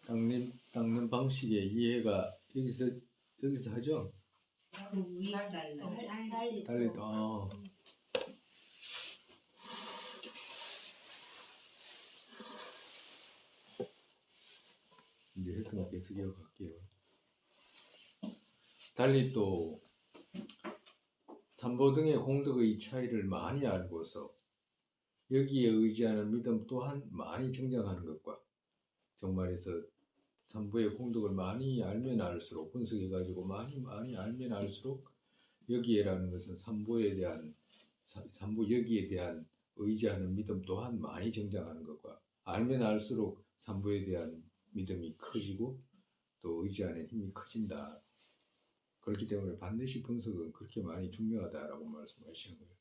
닦는 방식의 이해가 여기서 하죠? 그 위 달리도. 이제 했던 거 계속 이어갈게요. 달리 또 삼보 등의 공덕의 차이를 많이 알고서 여기에 의지하는 믿음 또한 많이 정정하는 것과, 정말에서 삼보의 공덕을 많이 알면 알수록, 분석해가지고 많이 알면 알수록 여기에라는 것은 삼보 여기에 대한 의지하는 믿음 또한 많이 정정하는 것과, 알면 알수록 삼보에 대한 믿음이 커지고 또 의지하는 힘이 커진다. 그렇기 때문에 반드시 분석은 그렇게 많이 중요하다라고 말씀하시는 거예요.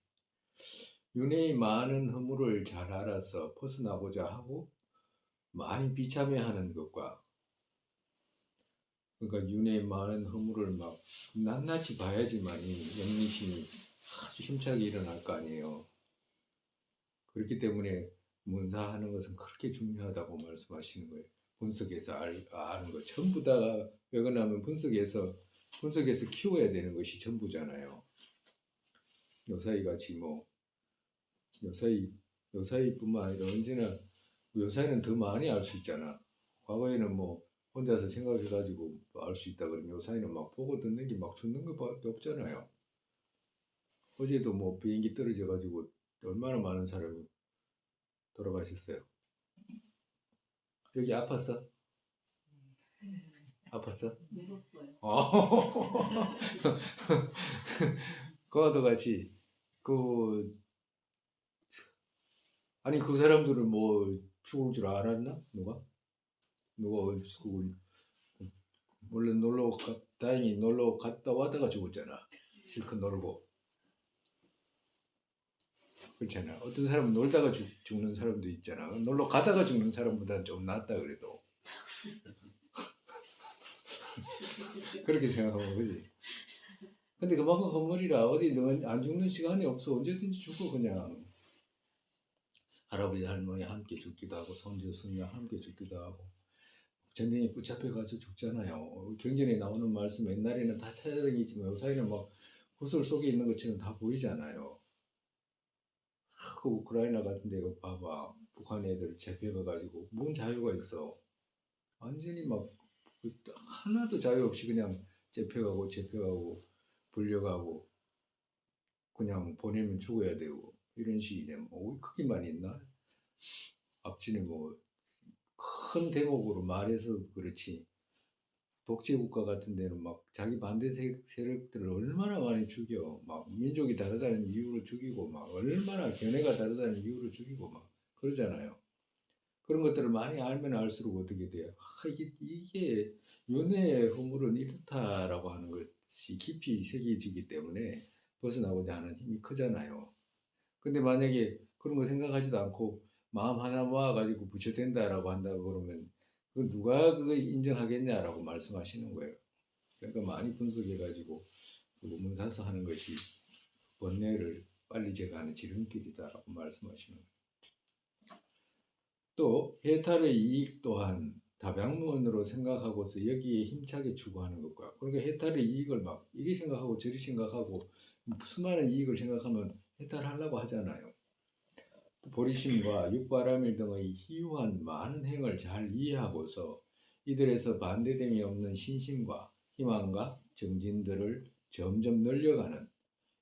윤회의 많은 허물을 잘 알아서 벗어나고자 하고 많이 비참해하는 것과, 그러니까 윤회의 많은 허물을 막 낱낱이 봐야지만이 영리심이 아주 힘차게 일어날 거 아니에요. 그렇기 때문에 문사하는 것은 그렇게 중요하다고 말씀하시는 거예요. 분석해서 아는 거 전부 다 외근하면 분석해서 키워야 되는 것이 전부잖아요. 요사이 같이 요사이뿐만 아니라 언제나 요사이는 더 많이 알 수 있잖아. 과거에는 혼자서 생각해가지고 알 수 있다 그러면 요사이는 막 보고 듣는 게 막 죽는 것밖에 없잖아요. 어제도 비행기 떨어져가지고 얼마나 많은 사람이 돌아가셨어요. 여기 아팠어? 아팠어? 울었어요. 그와도 같이 아니 그 사람들은 죽을 줄 알았나? 누가 물론 다행히 놀러 갔다 왔다가 죽었잖아. 실컷 놀고. 그렇잖아. 어떤 사람은 놀다가 죽는 사람도 있잖아. 놀러 가다가 죽는 사람보다는 좀 낫다 그래도. 그렇게 생각하면 그지. 근데 그만큼 건물이라 어디 안 죽는 시간이 없어. 언제든지 죽어 그냥. 할아버지 할머니 함께 죽기도 하고 손주 손녀 함께 죽기도 하고 전쟁에 붙잡혀가서 죽잖아요. 경전에 나오는 말씀 옛날에는 다 찾아다니지만 요사이는 구슬 속에 있는 것처럼 다 보이잖아요. 그 우크라이나 같은 데 봐봐. 북한 애들 잡혀가가지고 뭔 자유가 있어. 완전히 하나도 자유 없이 그냥 잡혀가고 불려가고 그냥 보내면 죽어야 되고 이런 식이네. 우리 크기만 있나? 앞전에 큰 대목으로 말해서 그렇지. 독재국가 같은 데는 자기 반대 세력들을 얼마나 많이 죽여. 민족이 다르다는 이유로 죽이고 얼마나 견해가 다르다는 이유로 죽이고 그러잖아요. 그런 것들을 많이 알면 알수록 어떻게 돼요? 이게 윤회의 허물은 이렇다라고 하는 것이 깊이 새겨지기 때문에 벗어나고자 하는 힘이 크잖아요. 근데 만약에 그런 거 생각하지도 않고 마음 하나 모아가지고 부처된다라고 한다고 그러면 누가 그거 인정하겠냐라고 말씀하시는 거예요. 그러니까 많이 분석해가지고 문사서 하는 것이 번뇌를 빨리 제거하는 지름길이다라고 말씀하시는 거예요. 또 해탈의 이익 또한 다방면으로 생각하고서 여기에 힘차게 추구하는 것과, 그러니까 해탈의 이익을 이리 생각하고 저리 생각하고 수많은 이익을 생각하면 해탈하려고 하잖아요. 보리심과 육바라밀 등의 희유한 많은 행을 잘 이해하고서 이들에서 반대됨이 없는 신심과 희망과 정진들을 점점 늘려가는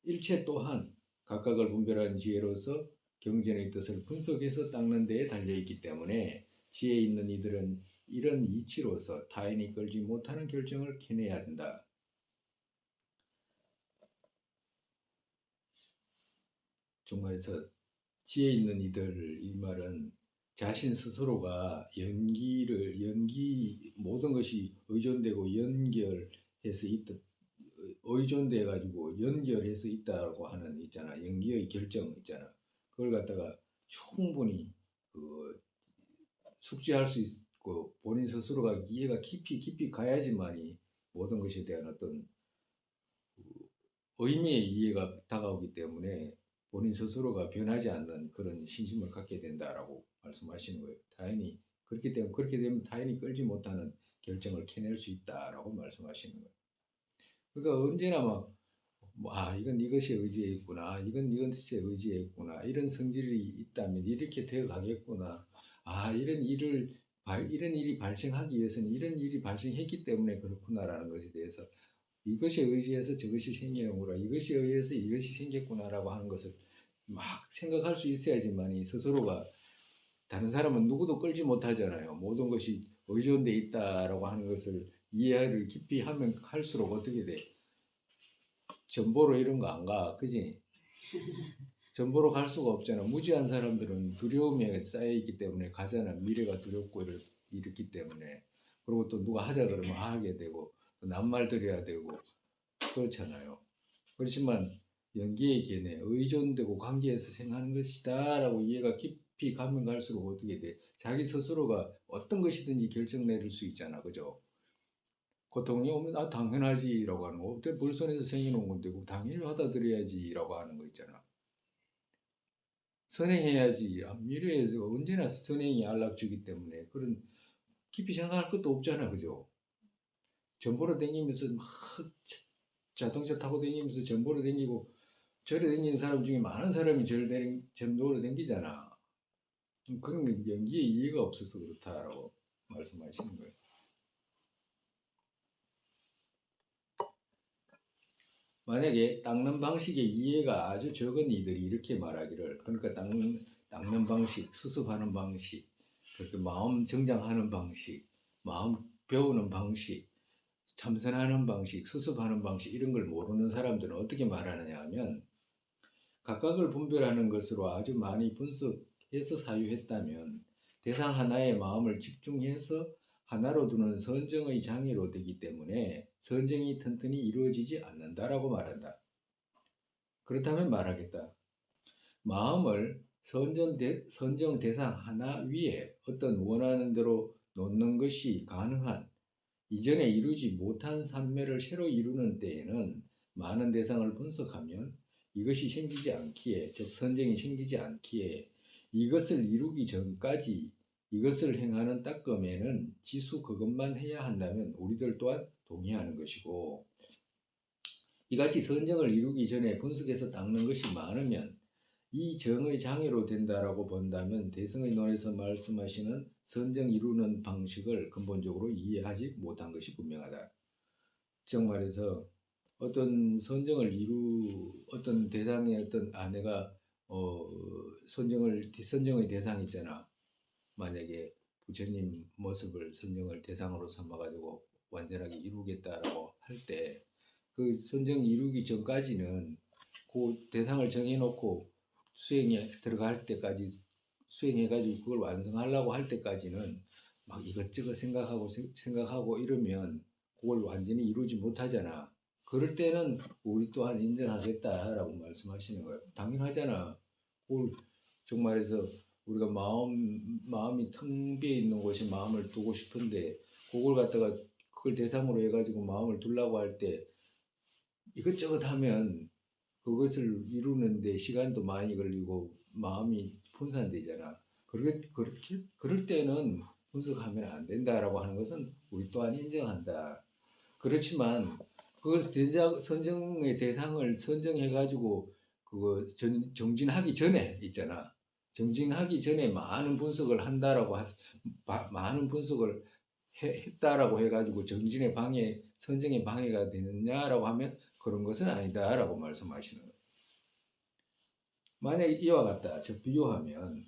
일체 또한 각각을 분별하는 지혜로서 경전의 뜻을 분석해서 닦는 데에 달려있기 때문에 지혜 있는 이들은 이런 이치로서 타인이 끌지 못하는 결정을 캐내야 한다. 정말에서 지혜 있는 이들, 이 말은 자신 스스로가 모든 것이 의존되고 연결해서 의존돼 가지고 연결해서 있다고 하는 있잖아. 연기의 결정 있잖아. 그걸 갖다가 충분히 숙지할 수 있고 본인 스스로가 이해가 깊이 가야지만이 모든 것에 대한 어떤 의미의 이해가 다가오기 때문에 본인 스스로가 변하지 않는 그런 신심을 갖게 된다라고 말씀하시는 거예요. 다행히 그렇기 때문에 그렇게 되면 타인이 끌지 못하는 결정을 캐낼 수 있다라고 말씀하시는 거예요. 그러니까 언제나 막 이건 이것이 의지에 있구나, 이건 이것이 의지에 있구나, 이런 성질이 있다면 이렇게 되어 가겠구나, 이런 일이 발생하기 위해서는 이런 일이 발생했기 때문에 그렇구나라는 것에 대해서 이것이 의지해서 저것이 생기는구나, 이것이 의해서 이것이 생겼구나라고 하는 것을 막 생각할 수 있어야지만 이 스스로가, 다른 사람은 누구도 끌지 못하잖아요. 모든 것이 의존돼 있다라고 하는 것을 이해를 깊이 하면 할수록 어떻게 돼? 전보로 이런 거 안 가, 그지? 전보로 갈 수가 없잖아. 무지한 사람들은 두려움에 쌓여있기 때문에 가잖아. 미래가 두렵고 이렇기 때문에. 그리고 또 누가 하자 그러면 하게 되고, 또 낱말 들여야 되고, 그렇잖아요. 그렇지만 연기의 견해, 의존되고 관계에서 생각하는 것이다 라고 이해가 깊이 가면 갈수록 어떻게 돼? 자기 스스로가 어떤 것이든지 결정 내릴 수 있잖아. 그죠? 고통이 오면 당연하지라고 하는 거. 벌선에서 생겨놓은 건데 당연히 받아들여야지라고 하는 거 있잖아. 선행해야지. 미래에서 언제나 선행이 안락주기 때문에 그런 깊이 생각할 것도 없잖아. 그죠? 전보로 다니면서 막 자동차 타고 다니면서 전보로 다니고 절에 다니는 사람 중에 많은 사람이 전보로 다니잖아. 그런 연기에 이해가 없어서 그렇다라고 말씀하시는 거예요. 만약에 닦는 방식의 이해가 아주 적은 이들이 이렇게 말하기를, 그러니까 닦는 방식, 수습하는 방식, 그렇게 마음 정장하는 방식, 마음 배우는 방식, 참선하는 방식, 수습하는 방식, 이런 걸 모르는 사람들은 어떻게 말하느냐 하면, 각각을 분별하는 것으로 아주 많이 분석해서 사유했다면 대상 하나에 마음을 집중해서 하나로 두는 선정의 장애로 되기 때문에 선정이 튼튼히 이루어지지 않는다라고 말한다. 그렇다면 말하겠다. 마음을 선정 대상 하나 위에 어떤 원하는 대로 놓는 것이 가능한, 이전에 이루지 못한 산매를 새로 이루는 때에는 많은 대상을 분석하면 이것이 생기지 않기에, 즉 선정이 생기지 않기에 이것을 이루기 전까지 이것을 행하는 따끔에는 지수 그것만 해야 한다면 우리들 또한 동의하는 것이고, 이같이 선정을 이루기 전에 분석해서 닦는 것이 많으면 이 정의 장애로 된다라고 본다면 대성의 논에서 말씀하시는 선정 이루는 방식을 근본적으로 이해하지 못한 것이 분명하다. 즉 말해서 어떤 대상의 어떤 아내가 선정의 대상 있잖아. 만약에 부처님 모습을 선정을 대상으로 삼아가지고 완전하게 이루겠다라고 할 때 그 선정 이루기 전까지는 그 대상을 정해놓고 수행에 들어갈 때까지 수행해가지고 그걸 완성하려고 할 때까지는 막 이것저것 생각하고 이러면 그걸 완전히 이루지 못하잖아. 그럴 때는 우리 또한 인정하겠다라고 말씀하시는 거예요. 당연하잖아. 그걸 정말해서 우리가 마음이 텅 비어 있는 곳에 마음을 두고 싶은데 그걸 갖다가 그걸 대상으로 해가지고 마음을 두려고 할 때 이것저것 하면 그것을 이루는데 시간도 많이 걸리고 마음이 분산되잖아. 그럴 때는 분석하면 안 된다라고 하는 것은 우리 또한 인정한다. 그렇지만 선정의 대상을 선정해가지고 그거 정진하기 전에 있잖아. 정진하기 전에 많은 분석을 한다라고 많은 분석을 했다라고 해가지고 선정에 방해가 되느냐라고 하면 그런 것은 아니다라고 말씀하시는 거예요. 만약에 이와 같다. 즉 비유하면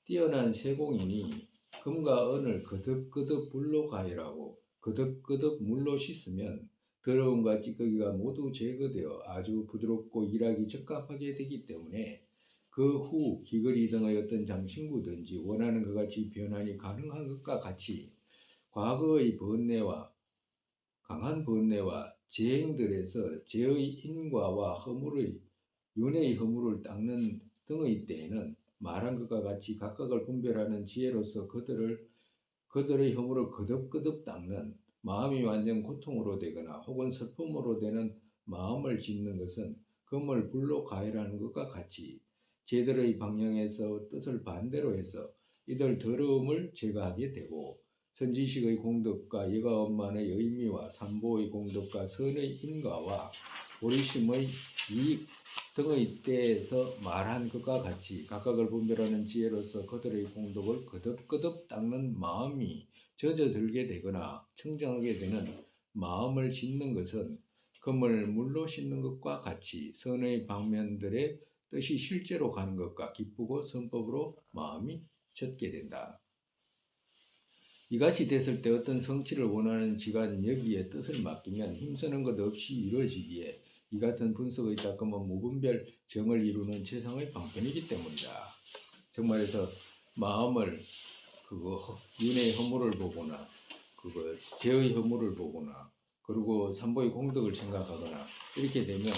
뛰어난 세공인이 금과 은을 거듭거듭 불로 가열하고 거듭거듭 물로 씻으면 더러움과 찌꺼기가 모두 제거되어 아주 부드럽고 일하기 적합하게 되기 때문에 그 후 귀걸이 등의 어떤 장신구든지 원하는 것 같이 변환이 가능한 것과 같이 과거의 강한 번뇌와 재행들에서 죄의 인과와 윤회의 허물을 닦는 등의 때에는 말한 것과 같이 각각을 분별하는 지혜로서 그들의 허물을 거듭거듭 닦는 마음이 완전 고통으로 되거나 혹은 슬픔으로 되는 마음을 짓는 것은 금을 불로 가열하는 것과 같이 제들의 방향에서 뜻을 반대로 해서 이들 더러움을 제거하게 되고 선지식의 공덕과 여가 원만의 의미와 삼보의 공덕과 선의 인과와 오리심의 이익 등의 때에서 말한 것과 같이 각각을 분별하는 지혜로서 그들의 공덕을 거듭거듭 닦는 마음이 젖어들게 되거나 청정하게 되는 마음을 씻는 것은 금을 물로 씻는 것과 같이 선의 방면들의 뜻이 실제로 가는 것과 기쁘고 선법으로 마음이 젖게 된다. 이같이 됐을 때 어떤 성취를 원하는 지간 여기에 뜻을 맡기면 힘쓰는 것 없이 이루어지기에 이 같은 분석의 닦음은 무분별 정을 이루는 최상의 방편이기 때문이다. 정말해서 마음을 윤회의 허물을 보거나 죄의 허물을 보거나 그리고 삼보의 공덕을 생각하거나 이렇게 되면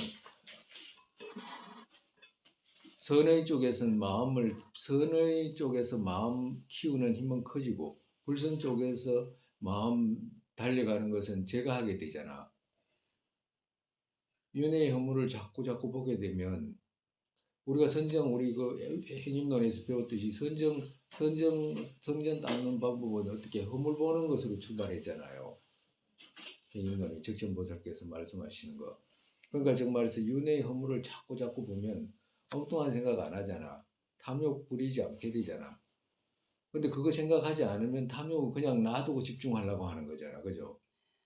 선의 쪽에서 마음 키우는 힘은 커지고 불선 쪽에서 마음 달려가는 것은 제가 하게 되잖아. 윤회의 허물을 자꾸 보게 되면 우리가 우리 행림론에서 배웠듯이 성전 닦는 방법은 어떻게 허물 보는 것으로 출발했잖아요. 행림론이 적전보살께서 말씀하시는 거. 그러니까 정말에서 윤회의 허물을 자꾸 보면 엉뚱한 생각 안 하잖아. 탐욕 부리지 않게 되잖아. 근데 그거 생각하지 않으면 탐욕은 그냥 놔두고 집중하려고 하는 거잖아. 그죠?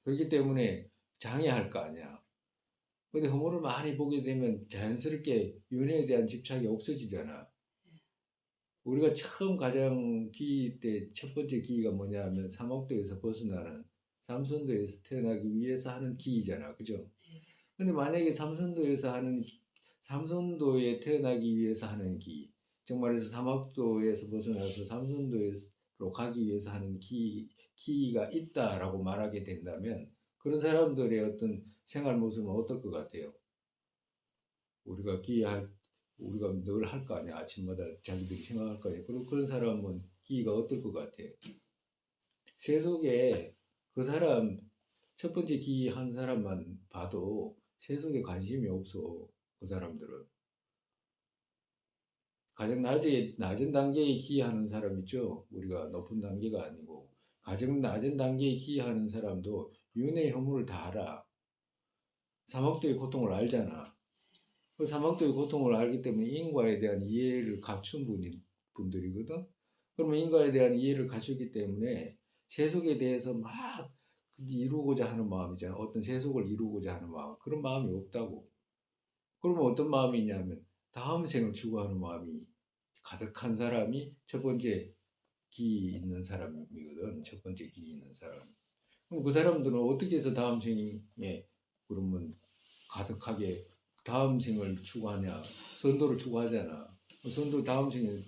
그렇기 때문에 장애할 거 아니야. 근데 허물을 많이 보게 되면 자연스럽게 윤회에 대한 집착이 없어지잖아. 우리가 처음 가장 기이 때 첫 번째 기이가 뭐냐 하면 삼옥도에서 벗어나는 삼선도에서 태어나기 위해서 하는 기이잖아. 그죠? 근데 만약에 삼선도에 태어나기 위해서 하는 기, 정말해서 삼학도에서 벗어나서 삼선도로 가기 위해서 하는 기가 있다라고 말하게 된다면 그런 사람들의 어떤 생활 모습은 어떨 것 같아요? 우리가 늘 할 거 아니야. 아침마다 자기들이 생각할 거 아니야. 그런 사람은 기가 어떨 것 같아요? 세속에 그 사람 첫 번째 기 한 사람만 봐도 세속에 관심이 없어. 그 사람들은 가장 낮은 단계에 기하는 사람 있죠. 우리가 높은 단계가 아니고 가장 낮은 단계에 기하는 사람도 윤회의 허물을 다 알아. 삼학도의 고통을 알잖아. 그 삼학도의 고통을 알기 때문에 인과에 대한 이해를 갖춘 분들이거든. 그러면 인과에 대한 이해를 갖추기 때문에 세속에 대해서 막 이루고자 하는 마음이잖아. 어떤 세속을 이루고자 하는 마음. 그런 마음이 없다고. 그러면 어떤 마음이 있냐면 다음 생을 추구하는 마음이 가득한 사람이 첫 번째 기 있는 사람이거든. 첫 번째 기 있는 사람. 그럼 그 사람들은 어떻게 해서 다음 생에 그러면 가득하게 다음 생을 추구하냐? 선도를 추구하잖아.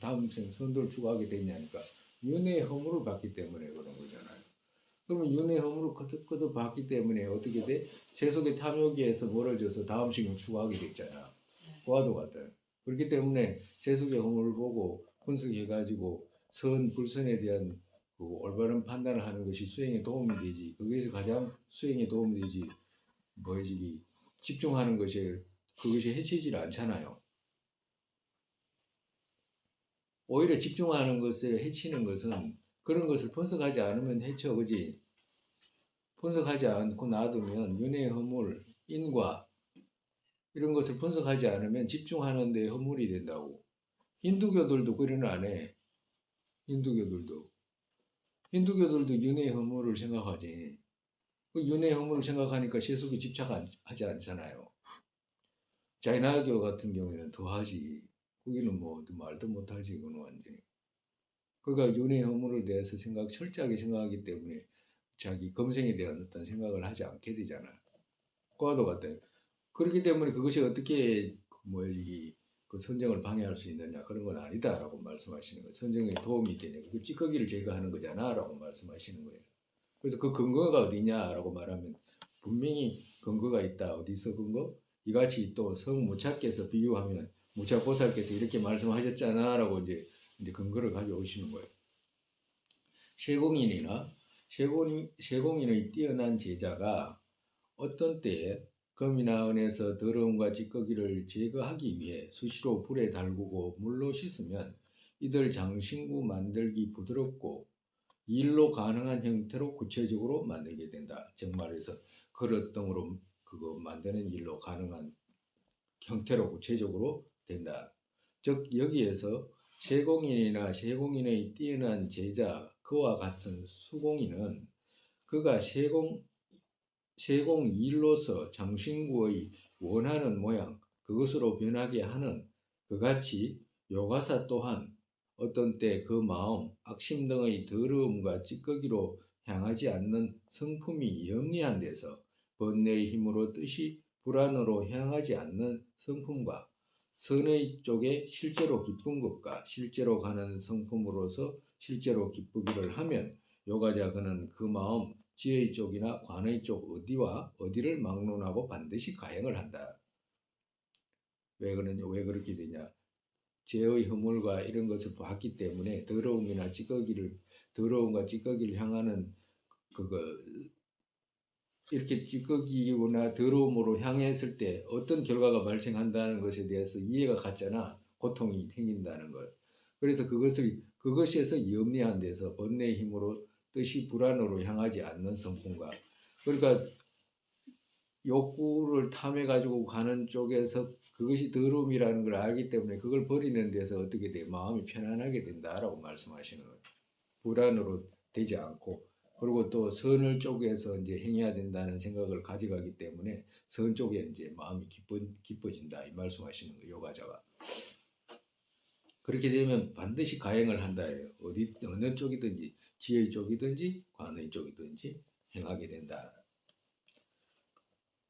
다음 생 선도를 추구하게 되냐니까 윤회의 허물을 받기 때문에 그런 거잖아요. 그러면 윤회의 허물을 거듭 받기 때문에 어떻게 돼? 세속의 탐욕에서 멀어져서 다음 생을 추구하게 됐잖아. 그와도 같아. 그렇기 때문에 세속의 허물을 보고 분석해가지고 불선에 대한 그 올바른 판단을 하는 것이 수행에 도움이 되지. 거기에서 가장 수행에 도움이 되지. 뭐지? 집중하는 그것이 해치질 않잖아요. 오히려 집중하는 것을 해치는 것은 그런 것을 분석하지 않으면 해쳐, 그지? 분석하지 않고 놔두면 윤회, 허물, 인과 이런 것을 분석하지 않으면 집중하는 데 허물이 된다고. 힌두교들도 그래는 안 해. 힌두교들도 윤회, 허물을 생각하지. 그 윤회, 허물을 생각하니까 세속에 집착하지 않잖아요. 자이나교 같은 경우에는 더 하지. 거기는 뭐 말도 못하지. 그건 완전히. 그러니까 윤회 허물에 대해서 철저하게 생각하기 때문에 자기 검생에 대한 어떤 생각을 하지 않게 되잖아. 그와도 같아. 그렇기 때문에 그것이 어떻게 그 선정을 방해할 수 있느냐 그런 건 아니다라고 말씀하시는 거예요. 선정에 도움이 되냐. 그 찌꺼기를 제거하는 거잖아라고 말씀하시는 거예요. 그래서 그 근거가 어디냐라고 말하면 분명히 근거가 있다. 어디서 근거? 이같이 또 성무차께서 비유하면 무차보살께서 이렇게 말씀하셨잖아라고 이제 근거를 가져오시는 거예요. 세공인의 뛰어난 제자가 어떤 때에 금이나 은에서 더러움과 찌꺼기를 제거하기 위해 수시로 불에 달구고 물로 씻으면 이들 장신구 만들기 부드럽고 일로 가능한 형태로 구체적으로 만들게 된다. 즉 말해서 그릇 등으로 그거 만드는 일로 가능한 형태로 구체적으로 된다. 즉 여기에서 세공인이나 세공인의 뛰어난 제자 그와 같은 수공인은 그가 세공일로서 장신구의 원하는 모양 그것으로 변하게 하는 그같이 요가사 또한 어떤 때 그 마음, 악심 등의 더러움과 찌꺼기로 향하지 않는 성품이 영리한 데서 번뇌의 힘으로 뜻이 불안으로 향하지 않는 성품과 선의 쪽에 실제로 기쁜 것과 실제로 가는 성품으로서 실제로 기쁘기를 하면 요가자 그는 그 마음 지의 쪽이나 관의 쪽 어디와 어디를 막론하고 반드시 가행을 한다. 왜 그러냐? 왜 그렇게 되냐? 죄의 허물과 이런 것을 봤기 때문에 더러움과 찌꺼기를 향하는 그거 이렇게 찌꺼기나 더러움으로 향했을 때 어떤 결과가 발생한다는 것에 대해서 이해가 갔잖아. 고통이 생긴다는 걸. 그래서 그것에서 염려한 데서 번뇌의 힘으로 뜻이 불안으로 향하지 않는 성품과 그러니까 욕구를 탐해 가지고 가는 쪽에서 그것이 더러움이라는 걸 알기 때문에 그걸 버리는 데서 어떻게 돼? 마음이 편안하게 된다라고 말씀하시는 거예요. 불안으로 되지 않고 그리고 또 선을 쪽에서 이제 행해야 된다는 생각을 가져가기 때문에 선 쪽에 이제 마음이 기뻐진다 이 말씀하시는 거예요. 요가자가. 그렇게 되면 반드시 가행을 한다예요. 어느 쪽이든지 지의 쪽이든지 관의 쪽이든지 행하게 된다.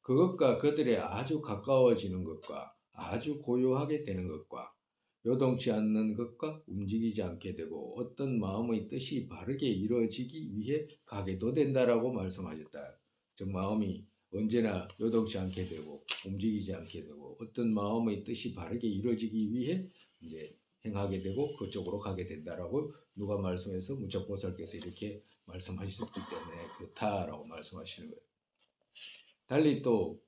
그것과 그들의 아주 가까워지는 것과 아주 고요하게 되는 것과 요동치 않는 것과 움직이지 않게 되고 어떤 마음의 뜻이 바르게 이루어지기 위해 가게도 된다라고 말씀하셨다. 즉 마음이 언제나 요동치 않게 되고 움직이지 않게 되고 어떤 마음의 뜻이 바르게 이루어지기 위해 이제 행하게 되고 그쪽으로 가게 된다라고 누가 말씀해서 무척보살께서 이렇게 말씀하셨기 때문에 그렇다라고 말씀하시는 거예요. 달리 또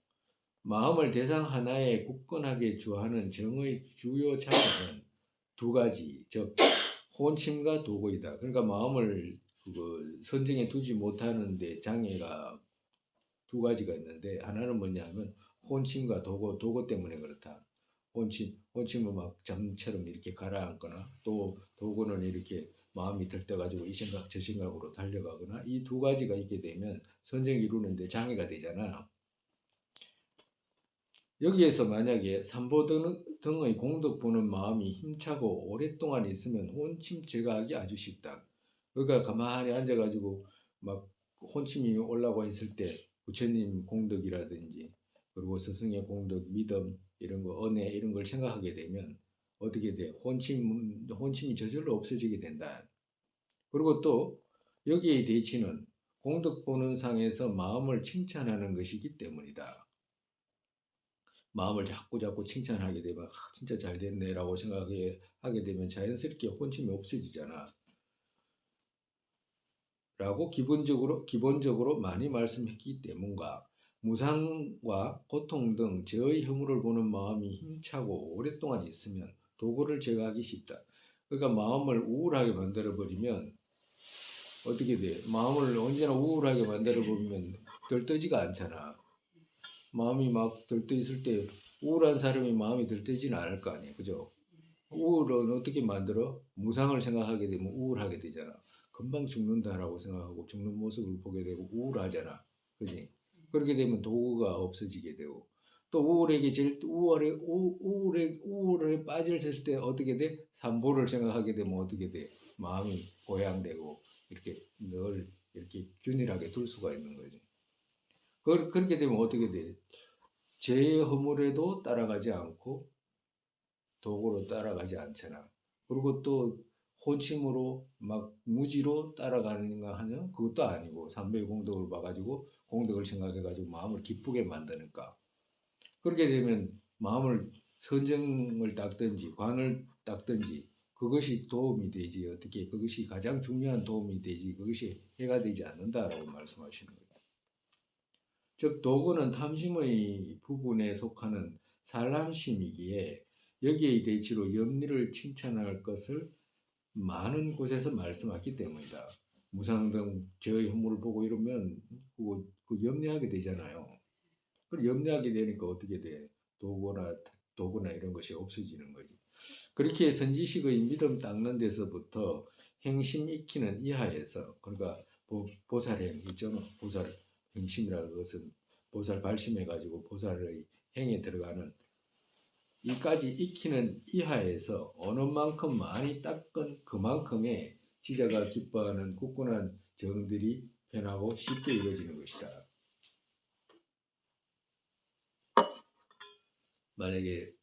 마음을 대상 하나에 굳건하게 주하는 정의 주요 장애는 두 가지, 즉 혼침과 도고이다. 그러니까 마음을 선정해 두지 못하는데 장애가 두 가지가 있는데 하나는 뭐냐면 혼침과 도고 때문에 그렇다. 혼침은 막 잠처럼 이렇게 가라앉거나 또 도고는 이렇게 마음이 들떠가지고 이 생각 저 생각으로 달려가거나 이 두 가지가 있게 되면 선정 이루는데 장애가 되잖아. 여기에서 만약에 삼보 등의 공덕 보는 마음이 힘차고 오랫동안 있으면 혼침 제거하기 아주 쉽다. 그러니까 가만히 앉아가지고 막 혼침이 올라고 했을 때 부처님 공덕이라든지 그리고 스승의 공덕, 믿음 이런 거, 은혜 이런 걸 생각하게 되면 어떻게 돼? 혼침이 저절로 없어지게 된다. 그리고 또 여기의 대치는 공덕 보는 상에서 마음을 칭찬하는 것이기 때문이다. 마음을 자꾸 칭찬하게 되면 진짜 잘 됐네라고 생각하게 되면 자연스럽게 혼침이 없어지잖아. 라고 기본적으로 많이 말씀했기 때문과 무상과 고통 등 저의 허물을 보는 마음이 힘차고 오랫동안 있으면 도구를 제거하기 쉽다. 그러니까 마음을 우울하게 만들어 버리면 어떻게 돼? 마음을 언제나 우울하게 만들어 버리면 들뜨지가 않잖아. 마음이 막 들떠 있을 때 우울한 사람이 마음이 들뜨지는 않을 거 아니에요. 그죠? 우울은 어떻게 만들어? 무상을 생각하게 되면 우울하게 되잖아. 금방 죽는다라고 생각하고 죽는 모습을 보게 되고 우울하잖아. 그지? 그렇게 되면 도구가 없어지게 되고 또 우울에 빠졌을 때 어떻게 돼? 삼보를 생각하게 되면 어떻게 돼? 마음이 고양되고 이렇게 늘 이렇게 균일하게 둘 수가 있는 거지. 그렇게 되면 어떻게 돼? 제 허물에도 따라가지 않고 도구로 따라가지 않잖아. 그리고 또 혼침으로 막 무지로 따라가는가 하면 그것도 아니고 삼배의 공덕을 봐가지고 공덕을 생각해가지고 마음을 기쁘게 만드니까 그렇게 되면 마음을 선정을 닦든지 관을 닦든지 그것이 도움이 되지 어떻게 그것이 가장 중요한 도움이 되지 그것이 해가 되지 않는다라고 말씀하시는 거예요. 즉 도구는 탐심의 부분에 속하는 산란심이기에 여기에 대치로 염리를 칭찬할 것을 많은 곳에서 말씀하기 때문이다. 무상등 죄의 허물을 보고 이러면 그 염려하게 되잖아요. 그 염려하게 되니까 어떻게 돼? 도구나 이런 것이 없어지는 거지. 그렇게 선지식의 믿음 닦는 데서부터 행심 익히는 이하에서, 그러니까 보살행 있잖아. 보살 행심이라는 것은 보살 발심해가지고 보살의 행에 들어가는 이까지 익히는 이하에서 어느 만큼 많이 닦은 그만큼의 지자가 기뻐하는 굳건한 정들이 편하고 쉽게 이루어지는 것이다. 만약에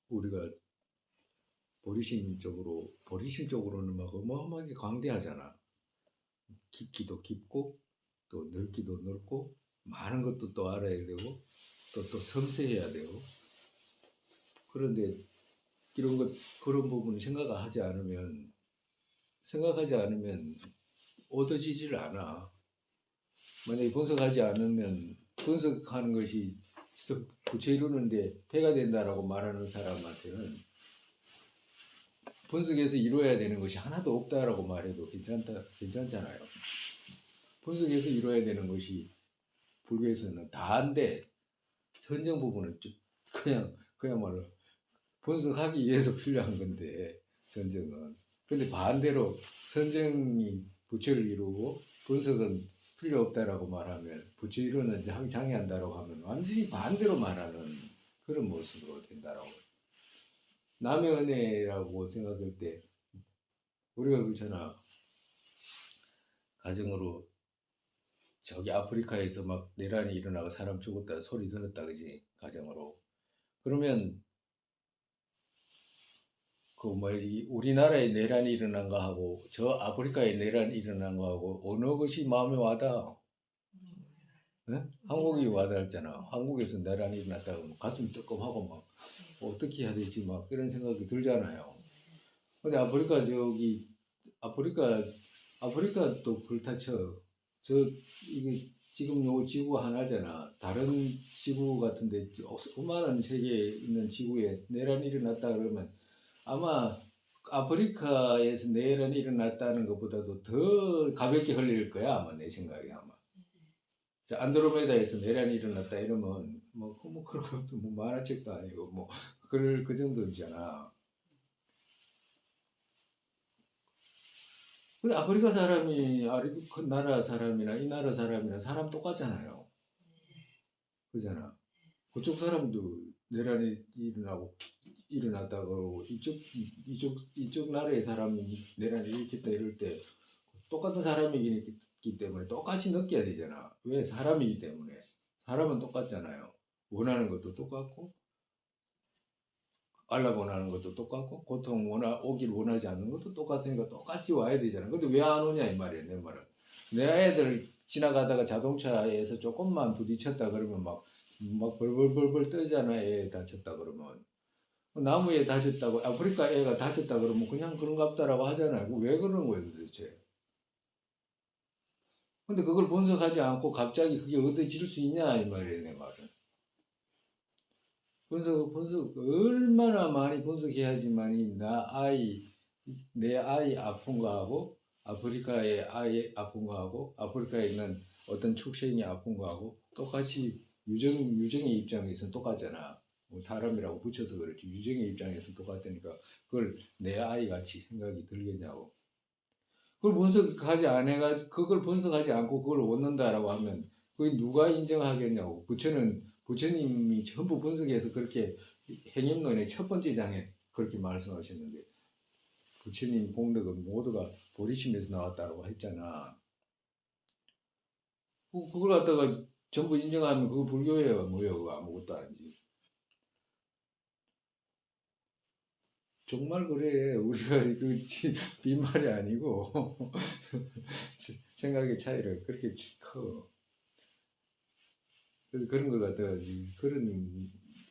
우리가 보리심 쪽으로는 막 어마어마하게 광대하잖아. 깊기도 깊고 또 넓기도 넓고 많은 것도 또 알아야 되고 또 섬세해야 되고. 그런데 이런 그런 부분을 생각하지 않으면 얻어지질 않아. 만약에 분석하는 것이 구체 이루는데 해가 된다라고 말하는 사람한테는 분석해서 이루어야 되는 것이 하나도 없다라고 말해도 괜찮잖아요. 분석해서 이루어야 되는 것이 불교에서는 다한데 선정 부분은 그야말로 분석하기 위해서 필요한 건데 선정은. 근데 반대로 선정이 부처를 이루고 분석은 필요 없다라고 말하면 부처 이루는 장애한다라고 하면 완전히 반대로 말하는 그런 모습으로 된다라고. 남의 은혜라고 생각할 때 우리가 그렇잖아. 가정으로 저기 아프리카에서 막 내란이 일어나고 사람 죽었다 소리 들었다 그지 가정으로. 그러면 그 뭐지 우리나라에 내란이 일어난 거하고 저 아프리카에 내란이 일어난 거하고 어느 것이 마음에 와닿아? 네? 한국이 와닿았잖아. 한국에서 내란이 일어났다 그러면 가슴 뜨끔하고 막 어떻게 해야 되지 막 이런 생각이 들잖아요. 근데 아프리카 또 그렇다 쳐. 이게 지금 요 지구 하나잖아. 다른 지구 같은데 수많은 세계에 있는 지구에 내란이 일어났다 그러면 아마 아프리카에서 내란이 일어났다는 것보다도 더 가볍게 흘릴 거야 아마 내 생각에 아마. 자, 안드로메다에서 내란이 일어났다 이러면 그런 것도 만화책도 아니고 그 정도잖아. 근데 아프리카 사람이 그 나라 사람이나 이 나라 사람이나 사람 똑같잖아요. 그잖아. 그쪽 사람도 내란이 일어났다 그러고 이쪽 나라의 사람이 내란을 일으켰다 이럴 때 똑같은 사람이기 때문에 똑같이 느껴야 되잖아. 왜? 사람이기 때문에. 사람은 똑같잖아요. 원하는 것도 똑같고 알라 원하는 것도 똑같고 고통 오길 원하지 않는 것도 똑같으니까 똑같이 와야 되잖아. 근데 왜 안 오냐 이 말이야 내 말은. 내 애들 지나가다가 자동차에서 조금만 부딪혔다 그러면 막 벌벌벌벌 떠잖아. 애 다쳤다 그러면. 나무에 다쳤다고 아프리카 애가 다쳤다 그러면 그냥 그런갑다라고 하잖아요. 왜 그러는 거예요 도대체. 근데 그걸 분석하지 않고 갑자기 그게 얻어질 수 있냐 이 말이에요 내 말은. 분석 얼마나 많이 분석해야지만이 내 아이 아픈 거하고 아프리카의 아이 아픈 거하고 아프리카에 있는 어떤 축생이 아픈 거하고 똑같이 유정의 입장에서는 똑같잖아. 사람이라고 붙여서 그렇지 유정의 입장에서는 똑같으니까 그걸 내 아이 같이 생각이 들겠냐고. 그걸 분석하지 않고 그걸 얻는다라고 하면 그게 누가 인정하겠냐고. 부처님이 전부 분석해서 그렇게 행임론의 첫 번째 장에 그렇게 말씀하셨는데 부처님 공덕은 모두가 보리심에서 나왔다고 했잖아. 그걸 갖다가 전부 인정하면 그거 불교예요 뭐예요? 그거 아무것도 아니지. 정말 그래. 우리가 빈말이 아니고 생각의 차이가 그렇게 커. 그래서 그런 걸 갖다가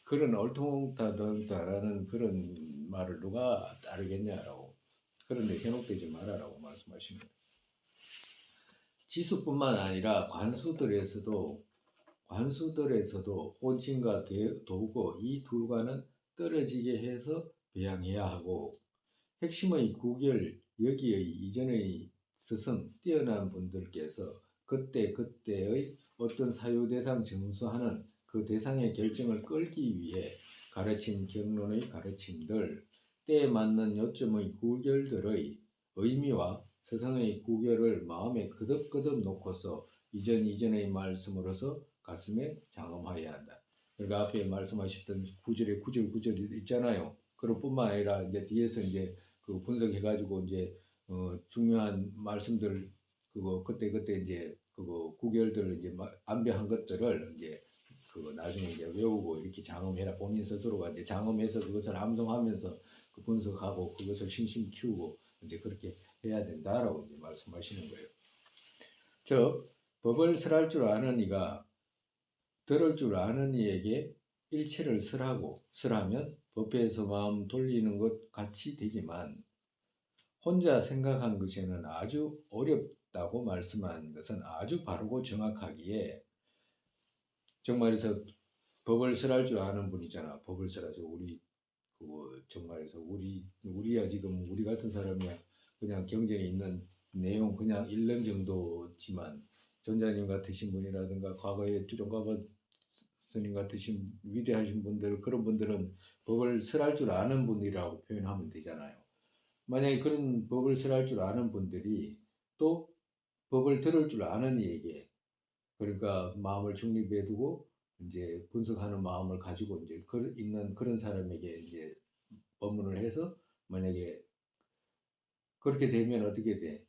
그런 얼통다던다라는 그런 말을 누가 따르겠냐라고. 그런데 현혹되지 말아라고 말씀하신 거예요. 지수뿐만 아니라 관수들에서도 혼칭과 도구 이 둘과는 떨어지게 해서 배양해야 하고 핵심의 구별 여기의 이전의 스승 뛰어난 분들께서 그때의 어떤 사유대상 정수하는 그 대상의 결정을 끌기 위해 가르친 경론의 가르침들, 때에 맞는 요점의 구결들의 의미와 스승의 구결을 마음에 거듭거듭 놓고서 이전의 말씀으로서 가슴에 장엄하여야 한다. 그러니까 앞에 말씀하셨던 구절에 구절 있잖아요. 그럴 뿐만 아니라 이제 뒤에서 이제 그 분석해가지고 이제 중요한 말씀들 그거 그때 이제 그거 구결들 이제 암벽한 것들을 이제 그거 나중에 이제 외우고 이렇게 장엄해라 본인 스스로가 이제 장엄해서 그것을 암송하면서 그 분석하고 그것을 심심 키우고 이제 그렇게 해야 된다라고 이제 말씀하시는 거예요. 즉 법을 설할 줄 아는 이가 들을 줄 아는 이에게 일체를 설하면 법에서 마음 돌리는 것 같이 되지만 혼자 생각한 것에는 아주 어렵다고 말씀한 것은 아주 바르고 정확하기에 정말에서 법을 설할 줄 아는 분이잖아. 법을 설하죠. 우리 그거 정말에서 우리야 지금 우리 같은 사람이야 그냥 경전에 있는 내용 그냥 읽는 정도지만 전자님 같으신 분이라든가 과거에 주종가바 스님 같으신 위대하신 분들 그런 분들은 법을 설할 줄 아는 분이라고 표현하면 되잖아요. 만약에 그런 법을 설할 줄 아는 분들이 또 법을 들을 줄 아는 이에게 그러니까 마음을 중립해 두고 이제 분석하는 마음을 가지고 이제 있는 그런 사람에게 이제 법문을 해서 만약에 그렇게 되면 어떻게 돼?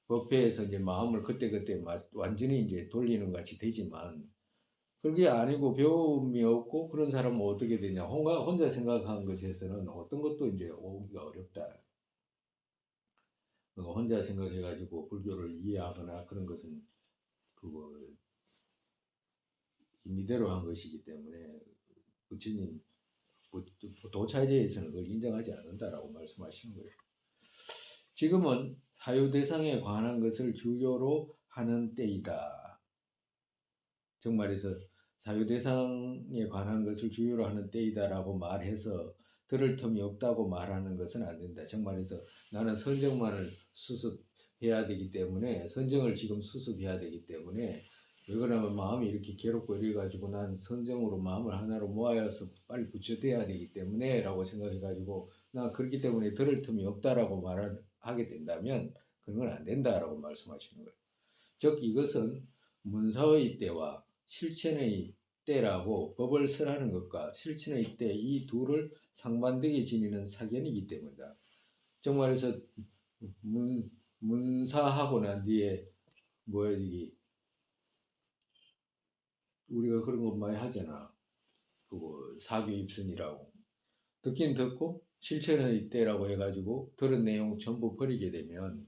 법회에서 이제 마음을 그때그때 완전히 이제 돌리는 같이 되지만 그게 아니고 배움이 없고 그런 사람은 어떻게 되냐? 혼자 생각한 것에서는 어떤 것도 이제 오기가 어렵다. 혼자 생각해가지고 불교를 이해하거나 그런 것은 그거 임의대로 한 것이기 때문에 부처님 도차제에서는 그걸 인정하지 않는다라고 말씀하시는 거예요. 지금은 사유대상에 관한 것을 주요로 하는 때이다. 정말에서 사유대상에 관한 것을 주요로 하는 때이다라고 말해서 들을 틈이 없다고 말하는 것은 안 된다. 정말에서 나는 선정만을 수습해야 되기 때문에 선정을 지금 수습해야 되기 때문에 왜 그러냐면 마음이 이렇게 괴롭고 이래가지고 난 선정으로 마음을 하나로 모아서 빨리 부처돼야 되기 때문에 라고 생각해가지고 나 그렇기 때문에 들을 틈이 없다라고 말하게 된다면 그런 건 안 된다라고 말씀하시는 거예요. 즉 이것은 문사의 때와 실천의 때라고 법을 설하는 것과 실천의 때 이 둘을 상반되게 지니는 사견이기 때문이다. 정말해서 문사하고 난 뒤에 뭐야 이게 우리가 그런 거 많이 하잖아. 그거 사교입선이라고 듣긴 듣고 실천의 때라고 해가지고 들은 내용 전부 버리게 되면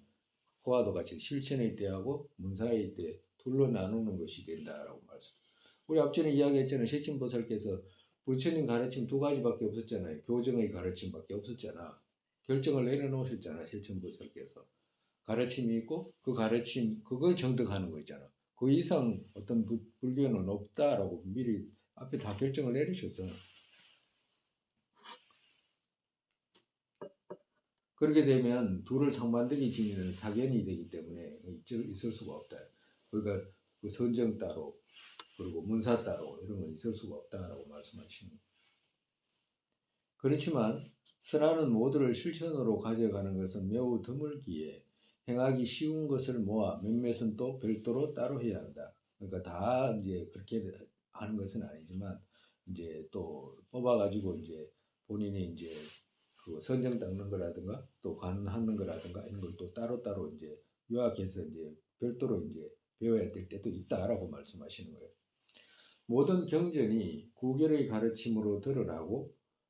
그와도 같이 실천의 때하고 문사의 때 둘로 나누는 것이 된다라고 말씀. 우리 앞전에 이야기했잖아요. 세친보살께서 부처님 가르침 두 가지밖에 없었잖아요. 교정의 가르침밖에 없었잖아. 결정을 내려놓으셨잖아. 세친보살께서 가르침이 있고 그 가르침 그걸 정득하는 거 있잖아. 그 이상 어떤 불교는 없다라고 미리 앞에 다 결정을 내리셨어. 그렇게 되면 둘을 상반되게 지니는 사견이 되기 때문에 있을 수가 없다. 그러니까 그 선정 따로 그리고 문사 따로 이런 건 있을 수가 없다라고 말씀하십니다. 그렇지만 선하는 모두를 실천으로 가져가는 것은 매우 드물기에 행하기 쉬운 것을 모아 몇몇은 또 별도로 따로 해야 한다. 그러니까 다 이제 그렇게 하는 것은 아니지만 이제 또 뽑아가지고 이제 본인이 이제 그 선정 닦는 거라든가 또 관하는 거라든가 이런 걸 또 따로따로 이제 요약해서 이제 별도로 이제 배워야 될 때도 있다라고 말씀하시는 거예요. 모든 경전이 구결의 가르침으로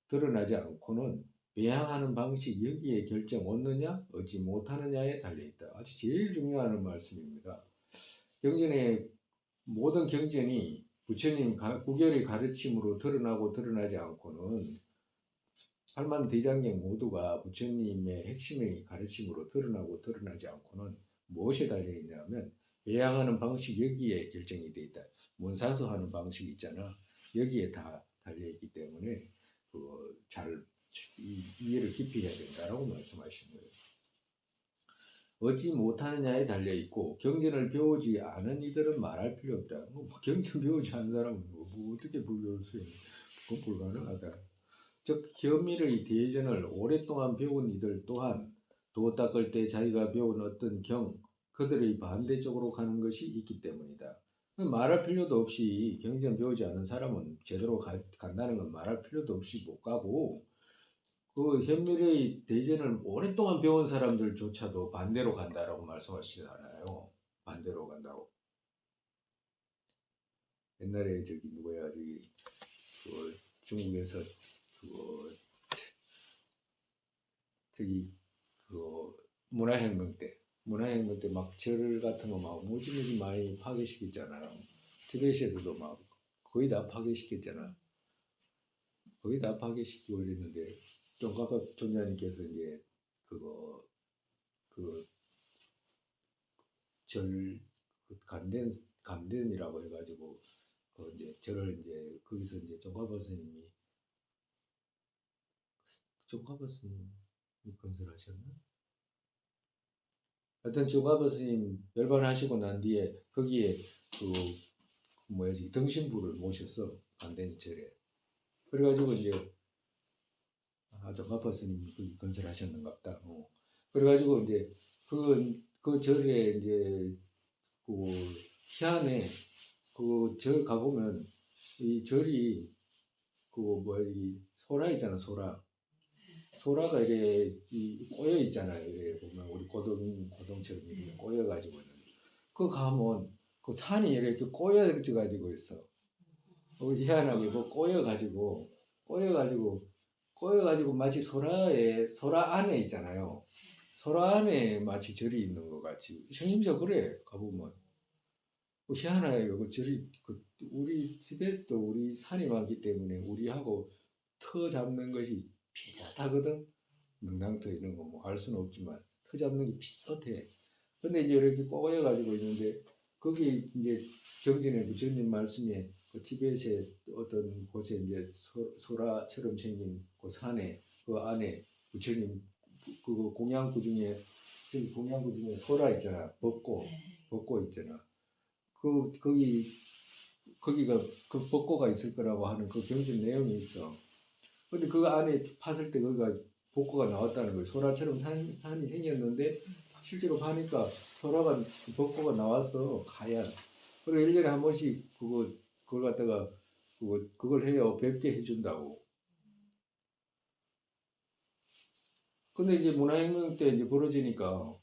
드러나지 않고는 배양하는 방식 여기에 결정 얻느냐 얻지 못하느냐에 달려있다. 아주 제일 중요한 말씀입니다. 경전의 모든 경전이 부처님 구결의 가르침으로 드러나지 않고는 팔만대장경 모두가 부처님의 핵심의 가르침으로 드러나지 않고는 무엇에 달려있냐면 배양하는 방식 여기에 결정이 되어 있다. 문사서 하는 방식이 있잖아. 여기에 다 달려있기 때문에 잘 이해를 깊이 해야 된다라고 말씀하시는 거예요. 얻지 못하느냐에 달려 있고 경전을 배우지 않은 이들은 말할 필요 없다. 뭐 경전 배우지 않은 사람은 뭐 어떻게 배울 수 있는? 그건 불가능하다. 즉 현밀의 대전을 오랫동안 배운 이들 또한 도 닦을 때 자기가 배운 어떤 그들의 반대쪽으로 가는 것이 있기 때문이다. 말할 필요도 없이 경전 배우지 않은 사람은 제대로 간다는 건 말할 필요도 없이 못 가고 그 현밀의 대전을 오랫동안 배운 사람들조차도 반대로 간다라고 말씀하시잖아요. 반대로 간다고. 옛날에 저기 누구야 저기 그 중국에서 그 저기 그 문화혁명 때 막 절 같은 거 막 무지무지 많이 파괴시켰잖아요. 티베트에서도 막 거의 다 파괴시켰잖아. 거의 다 파괴시키고 이랬는데 종가밥 존자님께서 이제 그거 그 절 감den이라고 해가지고 그 이제 절을 이제 거기서 이제 종가밥 스님이 건설하셨나? 하여튼 종가밥 스님 열반하시고 난 뒤에 거기에 그 뭐야지 등신부를 모셨어 감된 절에. 그래가지고 이제 종가밥 스님이 거기 건설하셨는갑다. 그래가지고 이제 그 절에 이제 그 희한해. 그 절 가보면 이 절이 그 뭐야 이 소라 있잖아 소라. 소라가 이래 꼬여 있잖아요. 이래 보면 우리 고동처럼 이렇게 꼬여 가지고 있는. 그 가면 그 산이 이렇게 꼬여져 가지고 있어. 희한하게 그 꼬여 가지고 마치 소라 안에 있잖아요. 소라 안에 마치 절이 있는 것 같이. 형님도 그래 가보면. 희한해요. 그 절이 우리 티베트도 우리 산이 많기 때문에 우리하고 터 잡는 것이 비슷하거든. 명당터 이런 거 뭐 알 수는 없지만 터 잡는 게 비슷해. 근데 이제 이렇게 꼬여 가지고 있는데 거기 이제 경전에 부처님 말씀에 그 티베트의 어떤 곳에 이제 소라처럼 생긴 그 산에 그 안에 부처님 그 공양구 중에 저기 공양구 중에 소라 있잖아. 벚꽃 있잖아. 거기가 그 벚꽃가 있을 거라고 하는 그 경전 내용이 있어. 근데 그 안에 팠을 때 거기가 벚꽃가 나왔다는 거예요. 소라처럼 산이 생겼는데 실제로 가니까 소라가 벚꽃가 나왔어. 하얀. 그리고 1년에 한 번씩 그걸 갖다가 그걸 해요. 뵙게 해준다고. 근데 이제 문화혁명 때 이제 벌어지니까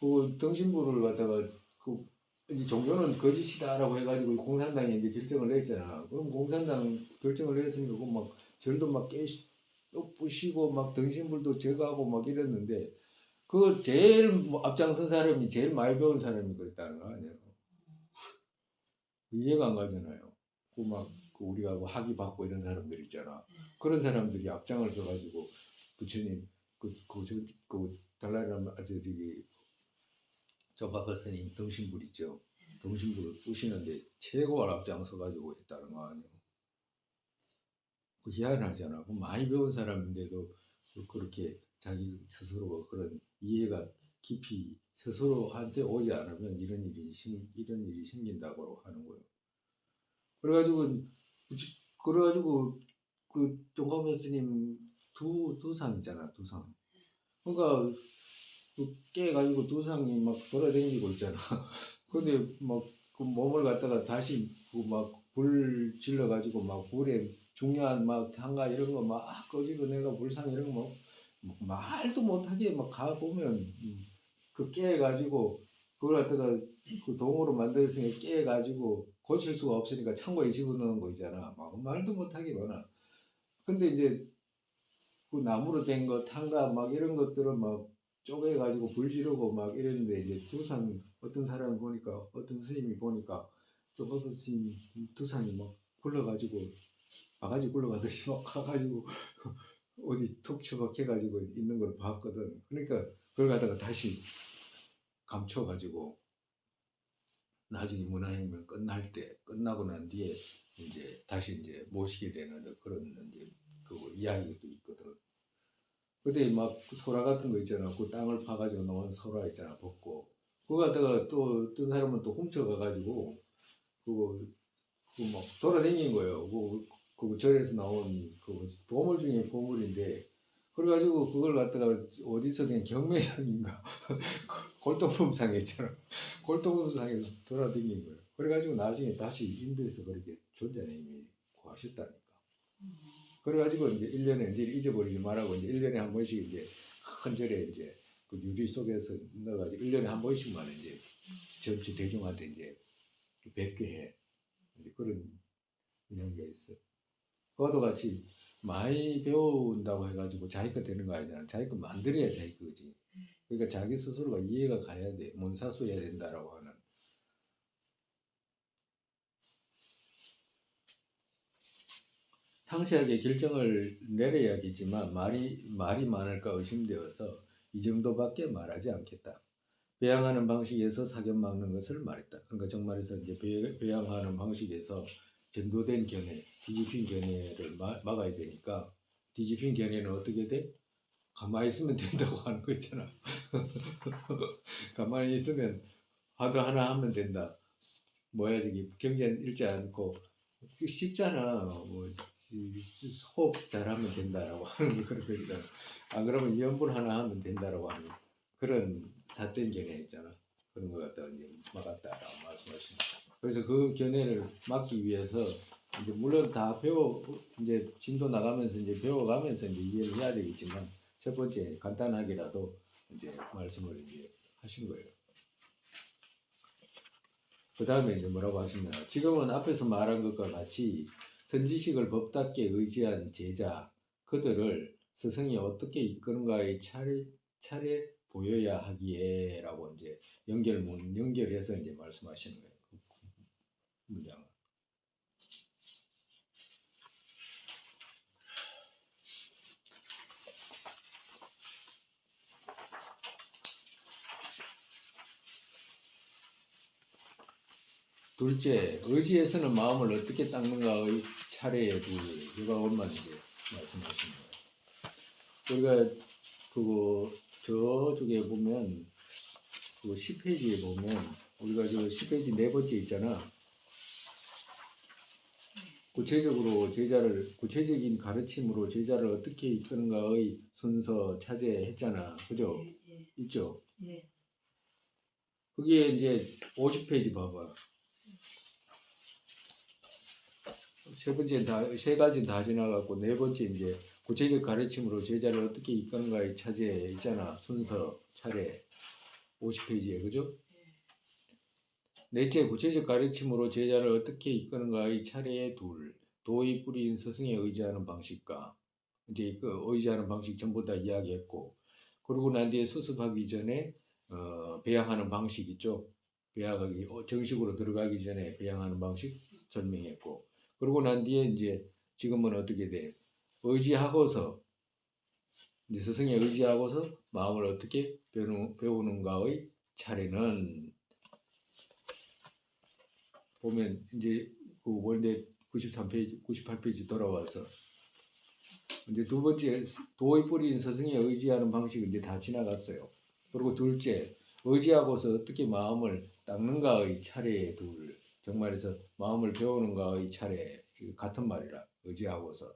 그 등신부를 갖다가 그 이제 종교는 거짓이다라고 해가지고 공산당이 이제 결정을 냈잖아. 그럼 공산당 결정을 했으니까 그막 절도 막 부시고 막 등신불도 제거하고 막 이랬는데 그 제일 앞장선 사람이 제일 많이 배운 사람이 그랬다는 거 아니에요. 이해가 안 가잖아요. 그 우리가 뭐 학위 받고 이런 사람들 있잖아. 그런 사람들이 앞장을 서가지고 부처님 달라이라마 저기 조바바 스님 등신불 있죠. 등신불을 부시는데 최고를 앞장서가지고 했다는 거 아니에요. 그 희한하잖아. 그 많이 배운 사람인데도 그렇게 자기 스스로가 그런 이해가 깊이 스스로한테 오지 않으면 이런 일이 생긴다고 하는 거예요. 그래가지고 그 종가보 스님 두 상 있잖아. 두 상. 그러니까 그 깨가지고 두 상이 막 돌아다니고 있잖아. 근데 막 그 몸을 갖다가 다시 그 막 불 질러가지고 막 불에 중요한 막 향가 이런 거 막 끄집어내가 불상 이런 거 뭐 말도 못하게 막 가보면 그 깨가지고 그걸 갖다가 그 동으로 만들었으니까 깨가지고 고칠 수가 없으니까 창고에 집어넣은 거 있잖아. 막 말도 못하게 많아. 근데 이제 그 나무로 된 거, 탄가 막 이런 것들은 막 쪼개가지고 불 지르고 막 이랬는데 이제 어떤 사람이 보니까 어떤 스님이 보니까 어떤 스님 두 상이 막 굴러가지고 바가지 굴러가듯이 막 가가지고 어디 툭 처박혀가지고 있는 걸 봤거든. 그러니까 그걸 갖다가 다시 감춰가지고 나중에 문화혁명 끝나고 난 뒤에 이제 다시 이제 모시게 되는 그런 이제 그 이야기도 있거든. 그때 막 소라 같은 거 있잖아. 그 땅을 파가지고 나온 소라 있잖아. 벗고. 그거 갖다가 또 어떤 사람은 또 훔쳐가가지고 그거 그막 돌아다닌 거예요. 그 절에서 나온 그 보물 중에 보물인데 그래가지고 그걸 갖다가 어디서 그냥 경매장인가 골동품상에 있잖아. 골동품상에서 돌아다닌 거예요. 그래가지고 나중에 다시 인도에서 그렇게 존재님이 구하셨다니까. 그래가지고 이제 1년에 이제 잊어버리지 말라고 이제 1년에 한 번씩 이제 큰 절에 이제 그 유리 속에서 넣어가지고 1년에 한 번씩만 이제 전체 대중한테 이제 뵙게 해. 이제 그런 이야기가 있어. 그와도 같이 많이 배운다고 해가지고 자기 거 되는 거 아니잖아. 자기 거 만들어야 자기 거지. 그러니까 자기 스스로가 이해가 가야 돼. 문사수해야 된다라고 하는. 상세하게 결정을 내려야겠지만 말이 많을까 의심되어서 이 정도밖에 말하지 않겠다. 배양하는 방식에서 사견 막는 것을 말했다. 그러니까 정말에서 이제 배양하는 방식에서 전도된 견해, 뒤집힌 견해를 막아야 되니까 뒤집힌 견해는 어떻게 돼? 가만히 있으면 된다고 하는 거 있잖아. 가만히 있으면 화도 하나 하면 된다. 뭐야 저기 경전 읽지 않고 쉽잖아. 뭐 호흡 잘하면 된다라고 하는 게 그런 거 있잖아. 아 그러면 연불 하나 하면 된다라고 하는 그런 삿된 견해 있잖아. 그런 거 갖다가 이제 막았다라고 말씀하십니다. 그래서 그 견해를 막기 위해서 이제 물론 다 이제 진도 나가면서 이제 배워가면서 이제 이해를 해야 되겠지만 첫 번째 간단하게라도 이제 말씀을 이제 하신 거예요. 그 다음에 이제 뭐라고 하시면 지금은 앞에서 말한 것과 같이 선지식을 법답게 의지한 제자 그들을 스승이 어떻게 이끄는가에 차례 보여야 하기에 라고 이제 연결해서 이제 말씀하시는 거예요. 그 문장을. 둘째, 의지에서는 마음을 어떻게 닦는가의 차례에 누가 얼마나 이제 말씀하신 거예요. 우리가 그거 저쪽에 보면 그 10페이지에 보면 우리가 저 10페이지 네 번째 있잖아. 구체적인 가르침으로 제자를 어떻게 이끄는가의 순서 차지했잖아. 그죠? 예. 있죠? 예. 거기에 이제 50페이지 봐봐. 세 가지는 다 지나갔고 네 번째 이제 구체적 가르침으로 제자를 어떻게 이끄는가의 차지에 있잖아. 순서 차례 50페이지에 그죠? 넷째 구체적 가르침으로 제자를 어떻게 이끄는가의 차례의 도의 뿌리인 스승에 의지하는 방식과 이제 그 의지하는 방식 전부 다 이야기했고 그러고 난 뒤에 수습하기 전에 배양하는 방식 있죠. 배양하기 정식으로 들어가기 전에 배양하는 방식 설명했고 그러고 난 뒤에 이제 지금은 어떻게 돼? 의지하고서 이제 스승에 의지하고서 마음을 어떻게 배우는가의 차례는 보면 이제 그 원래 93페이지, 98페이지 돌아와서 이제 두 번째 도의 뿌리인 스승에 의지하는 방식은 이제 다 지나갔어요. 그리고 둘째 의지하고서 어떻게 마음을 닦는가의 차례에 정말에서 마음을 배우는가의 차례 같은 말이라 의지하고서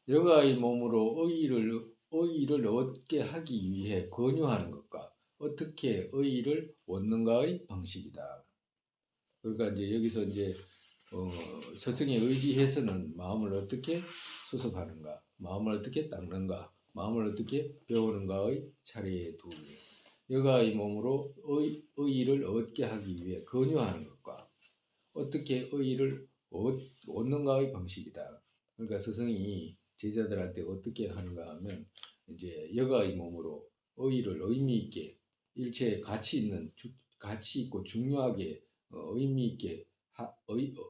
여가의 몸으로 의의를 얻게 하기 위해 권유하는 것과 어떻게 의의를 얻는가의 방식이다. 그러니까 이제 여기서 이제 스승에 의지해서는 마음을 어떻게 수습하는가, 마음을 어떻게 닦는가, 마음을 어떻게 배우는가의 차례에 여가의 몸으로 의의를 얻게 하기 위해 권유하는 것과 어떻게 의의를 얻는가의 방식이다. 그러니까 스승이 제자들한테 어떻게 하는가 하면 이제 여가의 몸으로 의의를 의미 있게 일체에 가치 있고 중요하게 의미 있게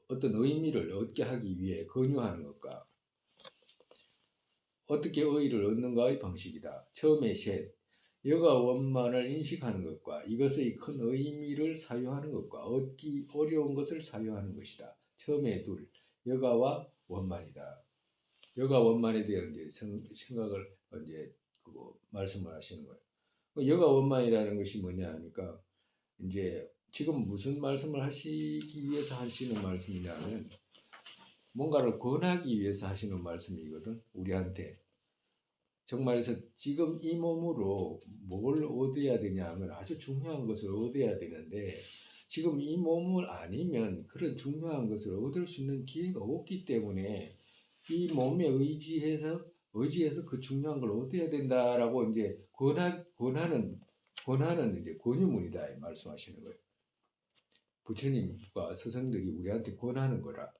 어떤 의미를 얻게 하기 위해 권유하는 것과 어떻게 의의를 얻는가의 방식이다. 처음에 셋, 여가 원만을 인식하는 것과 이것의 큰 의미를 사유하는 것과 얻기 어려운 것을 사유하는 것이다. 처음에 둘, 여가와 원만이다. 여가 원만에 대한 이제 생각을 이제 말씀을 하시는 거예요. 여가 원만이라는 것이 뭐냐 하니까 이제 지금 무슨 말씀을 하시기 위해서 하시는 말씀이냐면 뭔가를 권하기 위해서 하시는 말씀이거든. 우리한테 정말에서 지금 이 몸으로 뭘 얻어야 되냐 하면 아주 중요한 것을 얻어야 되는데 지금 이 몸을 아니면 그런 중요한 것을 얻을 수 있는 기회가 없기 때문에 이 몸에 의지해서 그 중요한 걸 얻어야 된다라고 이제 권하는 이제 권유문이다 말씀하시는 거예요. 부처님과 스승들이 우리한테 권하는 거라.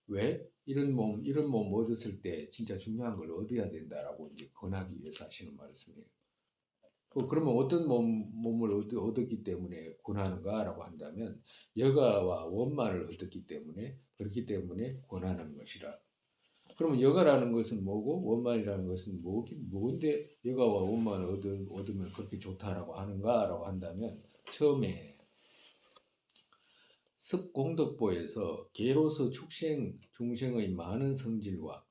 왜? 이런 몸 얻었을 때 진짜 중요한 걸 얻어야 된다라고 이제 권하기 위해서 하시는 말씀이에요. 그러면 어떤 몸을 얻었기 때문에 권하는가라고 한다면 여가와 원만을 얻었기 때문에 그렇기 때문에 권하는 것이라. 그러면 여가라는 것은 뭐고 원만이라는 것은 뭔데 여가와 원만을 얻으면 그렇게 좋다라고 하는가라고 한다면 처음에 습공덕보에서 개로서 축생 중생의 많은 성질과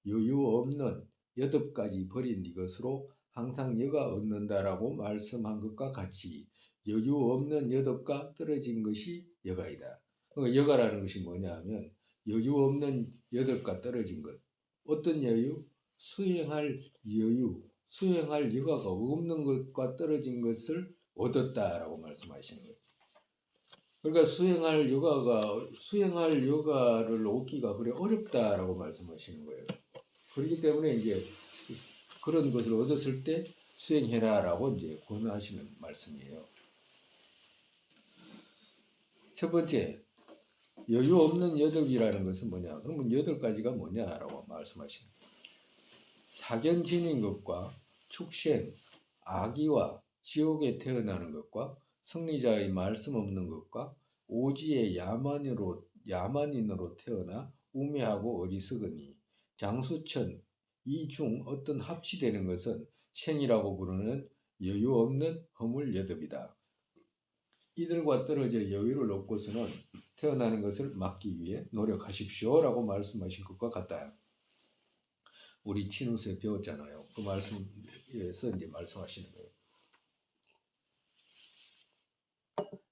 여유 없는 8가지 버린 이것으로 항상 여가 얻는다라고 말씀한 것과 같이 여유 없는 8가 떨어진 것이 여가이다. 그러니까 여가라는 것이 뭐냐 하면 여유 없는 8가 떨어진 것. 어떤 여유? 수행할 여유, 수행할 여가가 없는 것과 떨어진 것을 얻었다라고 말씀하시는 거예요. 그러니까 수행할 여가를 얻기가 그래 어렵다라고 말씀하시는 거예요. 그렇기 때문에 이제 그런 것을 얻었을 때 수행해라라고 이제 권하시는 말씀이에요. 첫 번째, 여유 없는 여덕이라는 것은 뭐냐? 그러면 8가지가 뭐냐라고 말씀하시는 거예요. 사견 지닌 것과 축생, 악의와 지옥에 태어나는 것과 승리자의 말씀 없는 것과 오지의 야만인으로 태어나 우매하고 어리석으니 장수천 이 중 어떤 합치되는 것은 생이라고 부르는 여유 없는 허물 여덟이다. 이들과 떨어져 여유를 얻고서는 태어나는 것을 막기 위해 노력하십시오라고 말씀하신 것과 같다. 우리 친우스에 배웠잖아요. 그 말씀에서 이제 말씀하시는 거예요.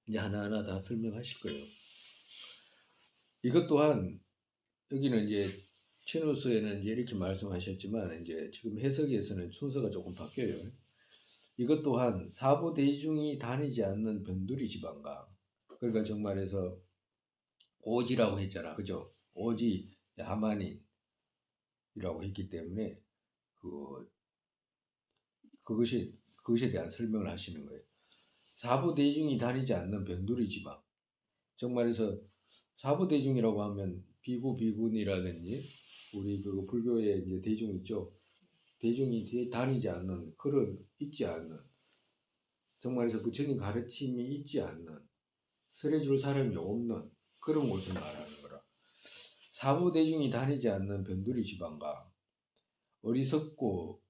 이제 하나하나 다 설명하실 거예요. 이것 또한 여기는 이제 친우스에는 이제 이렇게 말씀하셨지만 이제 지금 해석에서는 순서가 조금 바뀌어요. 이것 또한 사부 대중이 다니지 않는 변두리 지방가. 그러니까 정말해서 오지라고 했잖아, 그죠? 오지 야만인이라고 했기 때문에 그것에 대한 설명을 하시는 거예요. 사부 대중이 다니지 않는 변두리 지방. 정말해서 사부 대중이라고 하면 비구니라든지 우리 그 불교의 이제 대중 있죠. 대중이 다니지 않는 있지 않는 정말해서 부처님 가르침이 있지 않는 설해줄 사람이 없는 그런 곳을 말하는 거라. 사부 대중이 다니지 않는 변두리 지방과 어리석고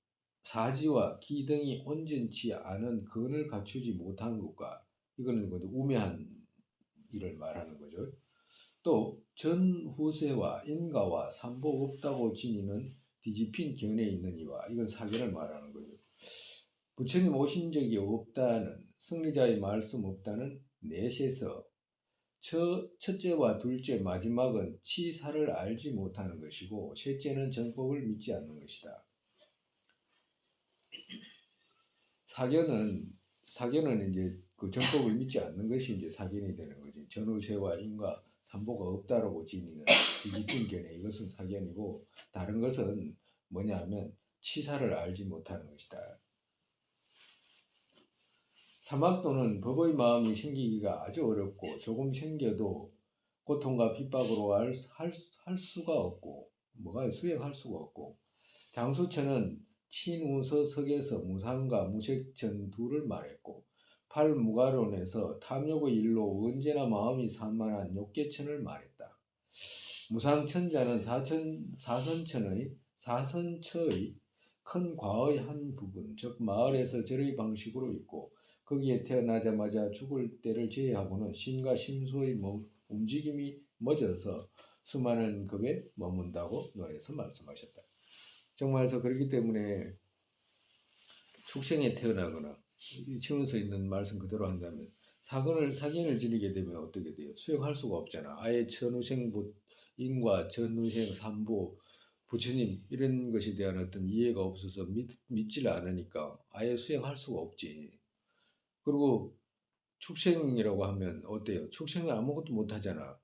사지와 기 등이 온전치 않은 근을 갖추지 못한 것과 이거는 우매한 일을 말하는 거죠. 또 전후세와 인가와 삼보 없다고 지니는 뒤집힌 견해 있는 이와 이건 사견을 말하는 거죠. 부처님 오신 적이 없다는 승리자의 말씀 없다는 넷에서 첫째와 둘째 마지막은 치사를 알지 못하는 것이고 셋째는 정법을 믿지 않는 것이다. 사견은 이제 그 정법을 믿지 않는 것이 이제 사견이 되는 거지. 전후세와 인과 삼보가 없다라고 지니는 뒤집힌 견해 이것은 사견이고 다른 것은 뭐냐면 치사를 알지 못하는 것이다. 사막도는 법의 마음이 생기기가 아주 어렵고 조금 생겨도 고통과 핍박으로 할 수가 없고 수행할 수가 없고 장수천은 친우서 석에서 무상과 무색천 둘을 말했고 팔무가론에서 탐욕의 일로 언제나 마음이 산만한 욕계천을 말했다. 무상천자는 사선처의 큰 과의 한 부분 즉 마을에서 절의 방식으로 있고 거기에 태어나자마자 죽을 때를 제외하고는 심과 심소의 움직임이 멎어서 수많은 급에 머문다고 노래에서 말씀하셨다. 정말서 그렇기 때문에 축생에 태어나거나 치면서 있는 말씀 그대로 한다면 사견을 지니게 되면 어떻게 돼요? 수용할 수가 없잖아. 아예 천우생 인과 전우생 삼보 부처님 이런 것에 대한 어떤 이해가 없어서 믿지를 않으니까 아예 수용할 수가 없지. 그리고 축생이라고 하면 어때요? 축생은 아무것도 못 하잖아.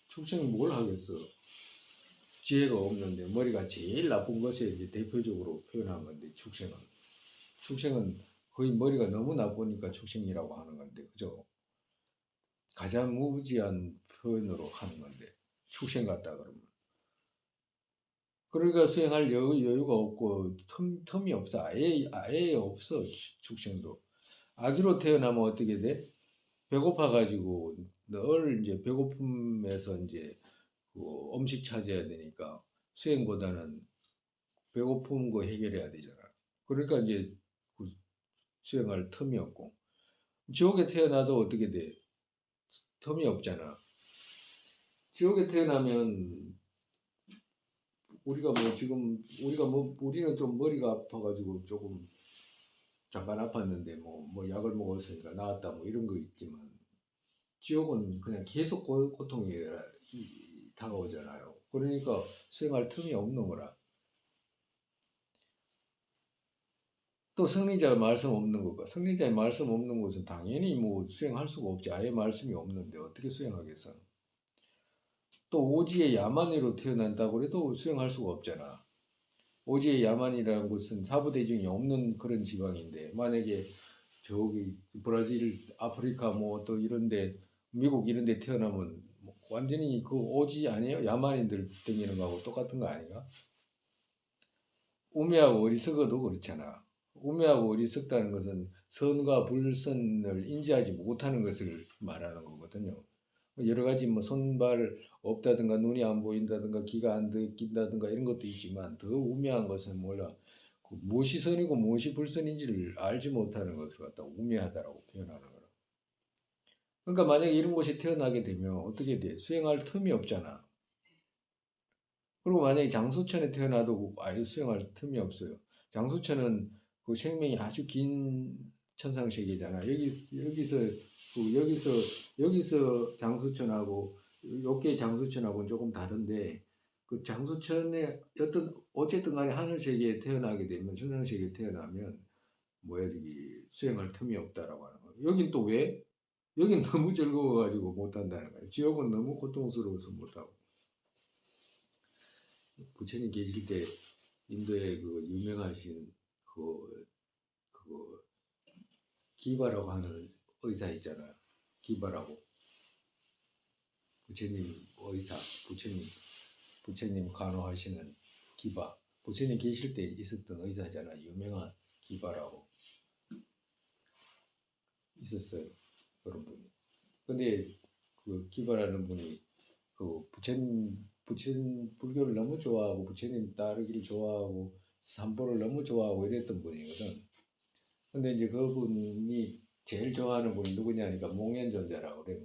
축생이 뭘 하겠어? 지혜가 없는데 머리가 제일 나쁜 것에 이제 대표적으로 표현한 건데 축생은 거의 머리가 너무 나쁘니까 축생이라고 하는 건데 그죠? 가장 무지한 표현으로 하는 건데 축생 같다 그러면 그러니까 수행할 여유가 없고 틈이 없어 아예 없어 축생도 아기로 태어나면 어떻게 돼? 배고파 가지고 늘 이제 배고픔에서 이제 그 음식 찾아야 되니까 수행보다는 배고픈 거 해결해야 되잖아. 그러니까 이제 그 수행할 틈이 없고 지옥에 태어나도 어떻게 돼? 틈이 없잖아. 지옥에 태어나면 우리는 좀 머리가 아파가지고 조금 잠깐 아팠는데 뭐 약을 먹었으니까 나았다 뭐 이런 거 있지만 지옥은 그냥 계속 고통이 다가오잖아요. 그러니까 수행할 틈이 없는 거라. 또 성리자 말씀 없는 것과 성리자의 말씀 없는 것은 당연히 뭐 수행할 수가 없지. 아예 말씀이 없는데 어떻게 수행하겠어? 또 오지의 야만이로 태어난다고 해도 수행할 수가 없잖아. 오지의 야만이라는 곳은 사부대중이 없는 그런 지방인데 만약에 저기 브라질, 아프리카 뭐 또 이런데 미국 이런데 태어나면 뭐 완전히 그 오지 아니에요? 야만인들 댕기는 거하고 똑같은 거 아닌가? 우매하고 어리석어도 그렇잖아. 우매하고 어리석다는 것은 선과 불선을 인지하지 못하는 것을 말하는 거거든요. 여러 가지 뭐 손발 없다든가 눈이 안 보인다든가 귀가 안 듣긴다든가 이런 것도 있지만 더 우매한 것은 몰라. 무엇이 선이고 무엇이 불선인지를 알지 못하는 것을 갖다 우매하다라고 표현하는 거라. 그러니까 만약에 이런 곳에 태어나게 되면 어떻게 돼? 수행할 틈이 없잖아. 그리고 만약에 장수천에 태어나도 아예 수행할 틈이 없어요. 장수천은 그 생명이 아주 긴 천상세계잖아. 여기서 장수천하고 여기 장수천하고는 조금 다른데 그 장수천에 어쨌든 간에 하늘 세계에 태어나게 되면 천상 세계에 태어나면 뭐야 저기 수행할 틈이 없다라고 하는 거야. 여긴 또 왜? 여긴 너무 즐거워가지고 못한다는 거야. 지옥은 너무 고통스러워서 못하고. 부처님 계실 때 인도에 그 유명하신 그 기바라고 하는 의사 있잖아요. 기바라고 부처님 의사, 부처님 간호하시는 기바. 부처님 계실 때 있었던 의사잖아. 유명한 기바라고 있었어요. 그런 분이. 근데 그 기바라는 분이 그 부처님 불교를 너무 좋아하고 부처님 따르기를 좋아하고 삼보를 너무 좋아하고 이랬던 분이거든. 근데 이제 그분이 제일 좋아하는 분이 누구냐니까 몽현존자라고 그래.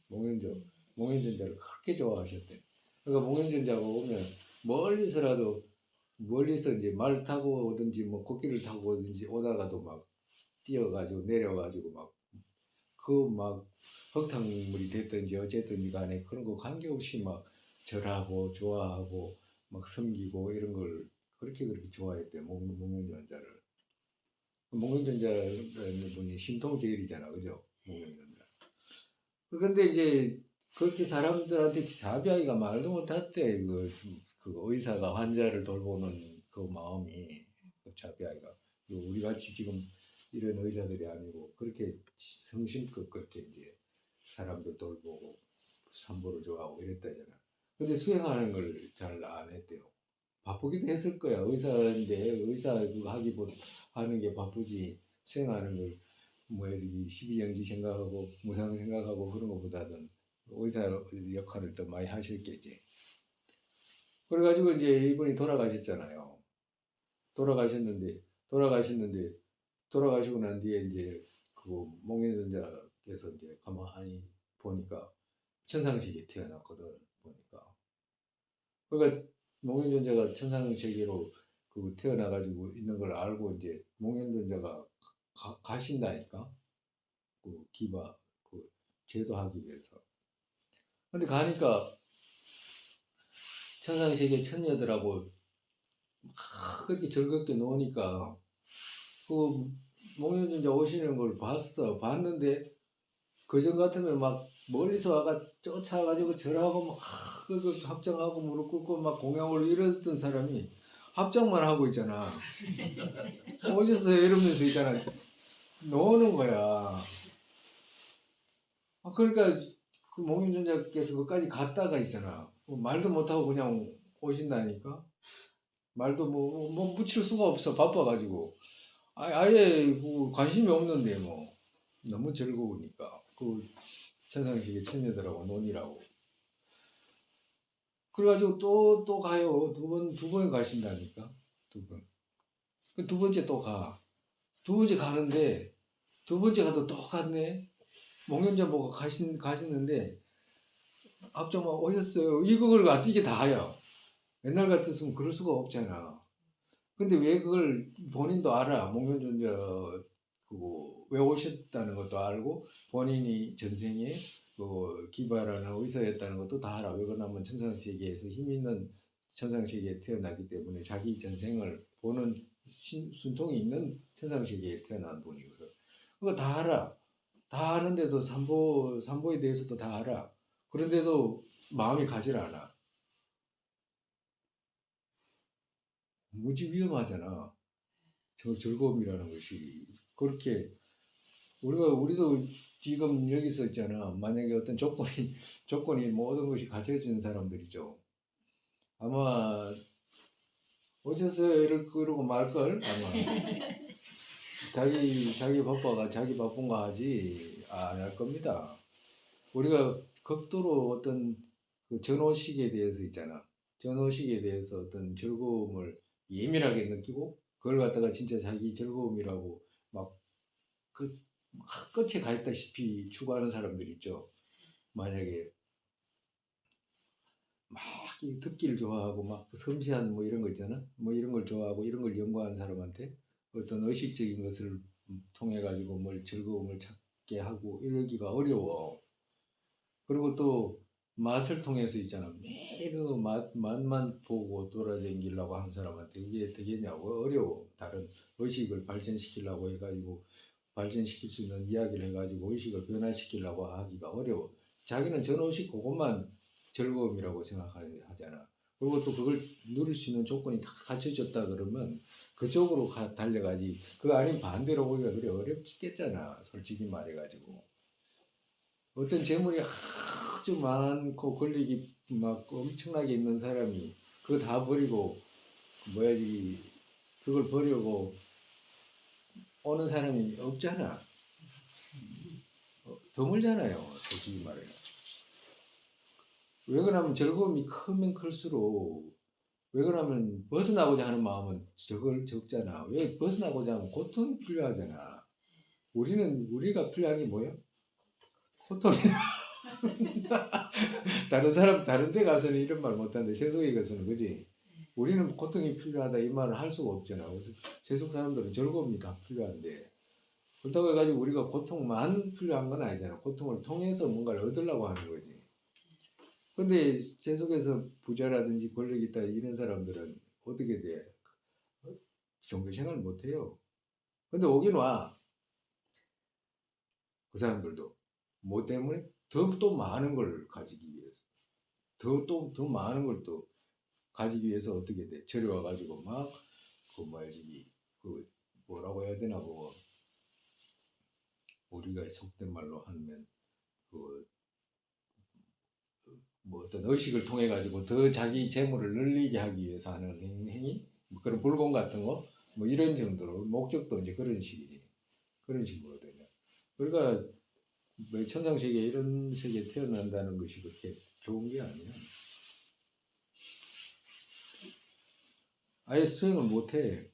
몽현존자를 그렇게 좋아하셨대. 그러니까 몽현존자가 오면 멀리서 이제 말 타고 오든지 뭐 코끼리를 타고 오든지 오다가도 막 뛰어가지고 내려가지고 막 흙탕물이 됐든지 어쨌든지 간에 그런 거 관계없이 막 절하고 좋아하고 막 섬기고 이런 걸 그렇게 좋아했대. 몽현존자를. 몽현존자라는 분이 신통제일이잖아, 그죠? 몽현존자. 그런데 이제 그렇게 사람들한테 자비하기가 말도 못했대. 그 의사가 환자를 돌보는 그 마음이 그 자비하기가 우리 같이 지금 이런 의사들이 아니고 그렇게 성심껏 그렇게 이제 사람들 돌보고 산보를 좋아하고 이랬다잖아. 근데 수행하는 걸 잘 안 했대요. 바쁘기도 했을 거야. 의사인데 의사 그거 하는 게 바쁘지 수행하는 걸 뭐야 저기 12영지 생각하고 무상 생각하고 그런 것보다는 의사 역할을 더 많이 하셨겠지. 그래가지고 이제 이분이 돌아가셨잖아요. 돌아가셨는데 돌아가시고 난 뒤에 이제 그 몽현존자께서 이제 가만히 보니까 천상세계에 태어났거든 보니까. 그러니까 목련존자가 천상세계로 그 태어나가지고 있는 걸 알고 이제 목련존자가 가신다니까 그 기바 그 제도하기 위해서. 근데 가니까 천상세계 천녀들하고 막 그렇게 즐겁게 노니까 그 목련존자 오시는 걸 봤는데 그전 같으면 막 멀리서 와가 쫓아가지고 절하고 막 그 합장하고 무릎 꿇고 막 공양을 이랬던 사람이 합장만 하고 있잖아. 오셨어요 이러면서 있잖아. 노는 거야. 그러니까 그 목련존자께서 그까지 갔다가 있잖아. 말도 못하고 그냥 오신다니까. 말도 뭐 묻힐 수가 없어 바빠가지고. 아예 그 관심이 없는데 뭐 너무 즐거우니까 그 천상식의 천녀들하고 논이라고. 그래가지고 또 가요. 두 번 가신다니까. 두 번. 그 두 번째 또 가. 두 번째 가는데 두 번째 가도 또 갔네. 목련자 보고 가시는데 앞쪽만 오셨어요. 이걸 이게 다야. 옛날 같았으면 그럴 수가 없잖아. 근데 왜 그걸 본인도 알아. 목련존자 그거 왜 오셨다는 것도 알고 본인이 전생에 그 기바라는 의사였다는 것도 다 알아. 왜 그러냐면 천상세계에서 힘 있는 천상세계에 태어나기 때문에 자기 전생을 보는 순통이 있는 천상세계에 태어난 분이거든. 그거 다 알아. 다 아는데도 삼보에 대해서도 다 알아. 그런데도 마음이 가질 않아. 무지 위험하잖아. 저 즐거움이라는 것이. 그렇게 우리도 지금 여기서 있잖아. 만약에 어떤 조건이 모든 것이 갖춰진 사람들이죠. 아마 오셨어요 그러고 말걸 아마. 자기 바빠가 자기 바쁜 거 하지 안 할 겁니다. 우리가 극도로 어떤 그 전호식에 대해서 있잖아. 전호식에 대해서 어떤 즐거움을 예민하게 느끼고 그걸 갖다가 진짜 자기 즐거움이라고 막그 끝에 가 있다시피 추구하는 사람들 있죠. 만약에 막 듣기를 좋아하고 막 섬세한 뭐 이런 거 있잖아. 뭐 이런 걸 좋아하고 이런 걸 연구하는 사람한테 어떤 의식적인 것을 통해 가지고 뭘 즐거움을 찾게 하고 이러기가 어려워. 그리고 또 맛을 통해서 있잖아. 매일 그 맛만 보고 돌아다니려고 하는 사람한테 이게 되겠냐고 어려워. 다른 의식을 발전시키려고 해가지고 발전시킬 수 있는 이야기를 해가지고 의식을 변화시키려고 하기가 어려워. 자기는 전의식 그것만 즐거움이라고 생각하잖아. 그리고 또 그걸 누릴 수 있는 조건이 다 갖춰졌다 그러면 그쪽으로 달려가지. 그거 아니면 반대로 오기가 그래 어렵겠잖아. 솔직히 말해가지고. 어떤 재물이 아주 많고 권력이 막 엄청나게 있는 사람이 그거 다 버리고 뭐야지 그걸 버리고 오는 사람이 없잖아. 드물잖아요. 솔직히 말해. 왜 그러냐면 즐거움이 크면 클수록 왜 그러냐면 벗어나고자 하는 마음은 적잖아. 왜 벗어나고자 하면 고통이 필요하잖아. 우리가 필요한 게 뭐예요? 고통이. 다른 데 가서는 이런 말 못하는데 세속에 가서는 그지? 우리는 고통이 필요하다 이 말을 할 수가 없잖아. 그래서 세속 사람들은 즐거움이 다 필요한데 그렇다고 해가지고 우리가 고통만 필요한 건 아니잖아. 고통을 통해서 뭔가를 얻으려고 하는 거지. 근데 세속에서 부자라든지 권력이 있다 이런 사람들은 어떻게 돼? 종교생활 못해요. 근데 오긴 와. 그 사람들도. 뭐 때문에? 더 많은 걸 가지기 위해서. 더 많은 걸 또 가지기 위해서 어떻게 돼? 저리 와가지고 막, 그 뭐야지, 그 뭐라고 해야 되나, 뭐, 우리가 속된 말로 하면, 그, 뭐 어떤 의식을 통해 가지고 더 자기 재물을 늘리게 하기 위해서 하는 행위? 뭐 그런 불공 같은 거? 뭐 이런 정도로, 목적도 이제 그런 식이지. 그런 식이거든요. 그러니까, 뭐 천상세계 이런 세계에 태어난다는 것이 그렇게 좋은 게 아니야. 아예 수행을 못 해.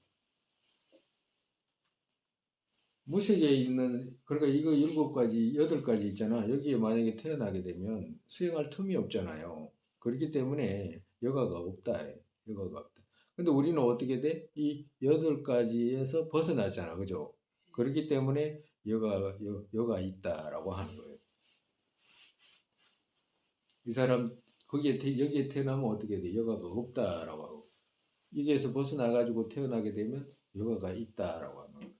무색에 있는, 그러니까 이거 7가지, 8가지 있잖아. 여기에 만약에 태어나게 되면 수행할 틈이 없잖아요. 그렇기 때문에 여가가 없다. 여가가 없다. 근데 우리는 어떻게 돼? 이 8가지에서 벗어나잖아. 그죠? 그렇기 때문에 여가 있다라고 하는 거예요. 이 사람, 여기에 태어나면 어떻게 돼? 여가가 없다라고 하고. 여기에서 벗어나가지고 태어나게 되면 여가가 있다라고 하는 거예요.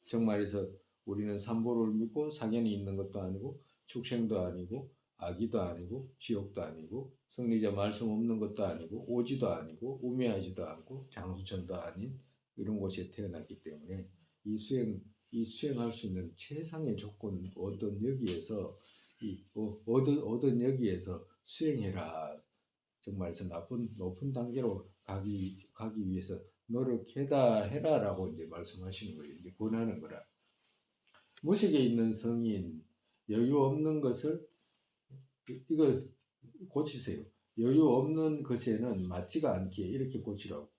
정말에서 우리는 삼보를 믿고 사견이 있는 것도 아니고 축생도 아니고 아기도 아니고 지옥도 아니고 승리자 말씀 없는 것도 아니고 오지도 아니고 우매하지도 않고 장수천도 아닌 이런 곳에 태어났기 때문에 이 수행할 수 있는 최상의 조건 얻은 여기에서 얻은 여기에서 수행해라. 정말에서 높은 단계로 가기 위해서 노력해다 해라라고 이제 말씀하시는 거예요. 이제 권하는 거라. 무식에 있는 성인, 여유 없는 것을 이거 고치세요. 여유 없는 것에는 맞지가 않기에 이렇게 고치라고.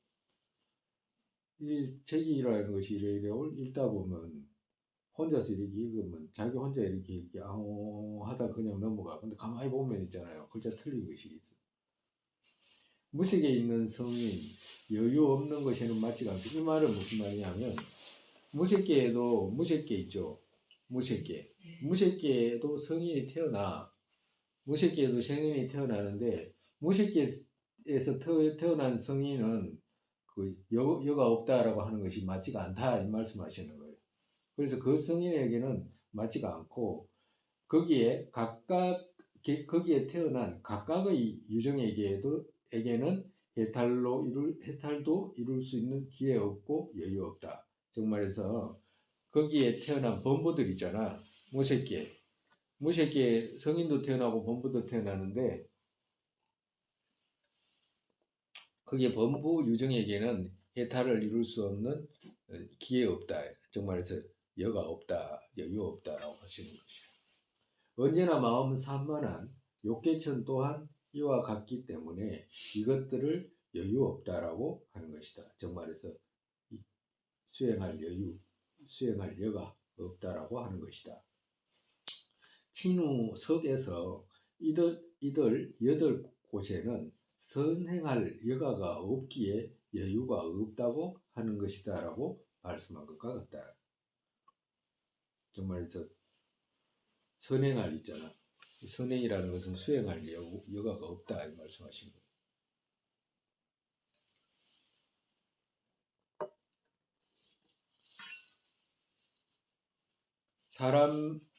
이 책이라는 것이 이래 읽다 보면 혼자서 이렇게 읽으면 자기 혼자 이렇게 아오 하다 그냥 넘어가. 근데 가만히 보면 있잖아요. 글자 틀린 것이 있어. 무식에 있는 성인, 여유 없는 것에는 맞지가 않다. 이 말은 무슨 말이냐면 무색계에도 무색계 있죠. 무색계. 무색계에도 성인이 태어나. 무색계에도 성인이 태어나는데 무색계에서 태어난 성인은 그 여가 없다라고 하는 것이 맞지가 않다 이 말씀하시는 거예요. 그래서 그 성인에게는 맞지가 않고 거기에 태어난 각각의 유정에게는 해탈도 이룰 수 있는 기회 없고 여유 없다. 정말해서 거기에 태어난 범부들 있잖아. 무색계 성인도 태어나고 범부도 태어나는데 거기에 범부 유정에게는 해탈을 이룰 수 없는 기회 없다. 정말해서 여가 없다, 여유 없다라고 하시는 것이에요. 언제나 마음은 산만한 욕계천 또한 이와 같기 때문에 이것들을 여유 없다라고 하는 것이다. 정말해서 수행할 여가 없다라고 하는 것이다. 친우석에서 이들 8곳에는 선행할 여가가 없기에 여유가 없다고 하는 것이다 라고 말씀한 것과 같다. 정말해서 선행할 있잖아. 선행이라는 것은 수행할 여가가 없다 이 말씀하신 거예요.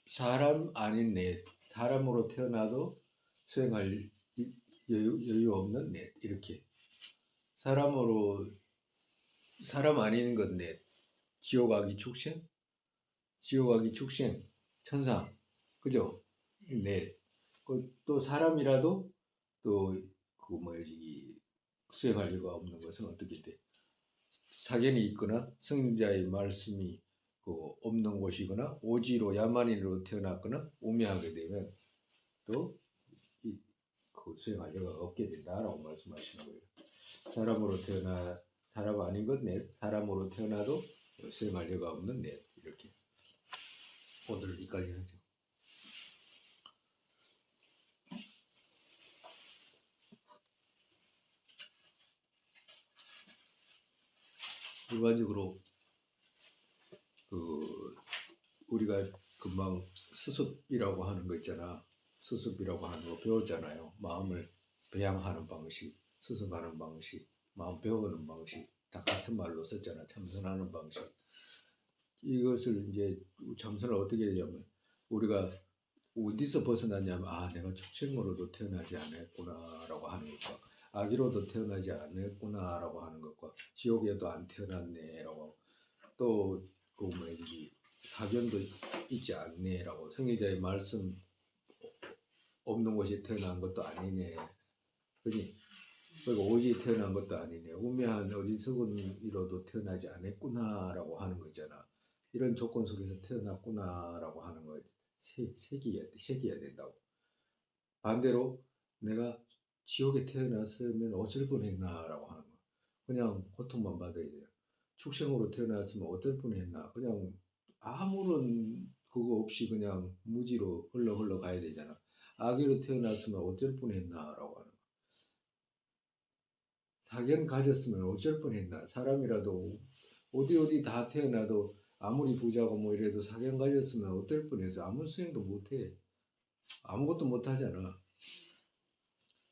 사람 아닌 넷, 사람으로 태어나도 수행할 여유 없는 넷 이렇게 사람 아닌 것 넷, 지옥아기 축생, 천상, 그죠? 넷. 또 사람이라도 또그 뭐지 수행할 여유가 없는 것은 어떻게 돼? 사견이 있거나 성자의 말씀이 없는 곳이거나 오지로 야만인으로 태어났거나 우매하게 되면 또 수행할 여유가 없게 된다라고 말씀하시는 거예요. 사람 아닌 것 넷, 사람으로 태어나도 수행할 여유가 없는 넷 이렇게 오늘 여기까지 하죠. 일반적으로 우리가 금방 수습이라고 하는 거 있잖아. 수습이라고 하는 거 배웠잖아요. 마음을 배양하는 방식, 수습하는 방식, 마음 배우는 방식 다 같은 말로 썼잖아. 참선하는 방식. 이것을 이제 참선을 어떻게 하냐면 우리가 어디서 벗어났냐면 내가 축생으로도 태어나지 않았구나라고 하는 것과 아기로도 태어나지 않았구나라고 하는 것과 지옥에도 안 태어났네라고 또그 뭐지 사견도 있지 않네라고 성의자의 말씀 없는 곳에 태어난 것도 아니네. 그지? 그리고 오지 태어난 것도 아니네. 우매한 어리석은 이로도 태어나지 않았구나라고 하는 거잖아. 이런 조건 속에서 태어났구나라고 하는 거 새겨야 된다고. 반대로 내가 지옥에 태어났으면 어쩔 뻔했나라고 하는 거. 그냥 고통만 받아야 돼요. 축생으로 태어났으면 어떨 뻔했나. 그냥 아무런 그거 없이 그냥 무지로 흘러 가야 되잖아. 아기로 태어났으면 어쩔 뻔했나라고 하는. 사견 가졌으면 어쩔 뻔했나. 사람이라도 어디 다 태어나도 아무리 부자고 뭐 이래도 사견 가졌으면 어떨 뻔했어. 아무 수행도 못해. 아무것도 못하잖아.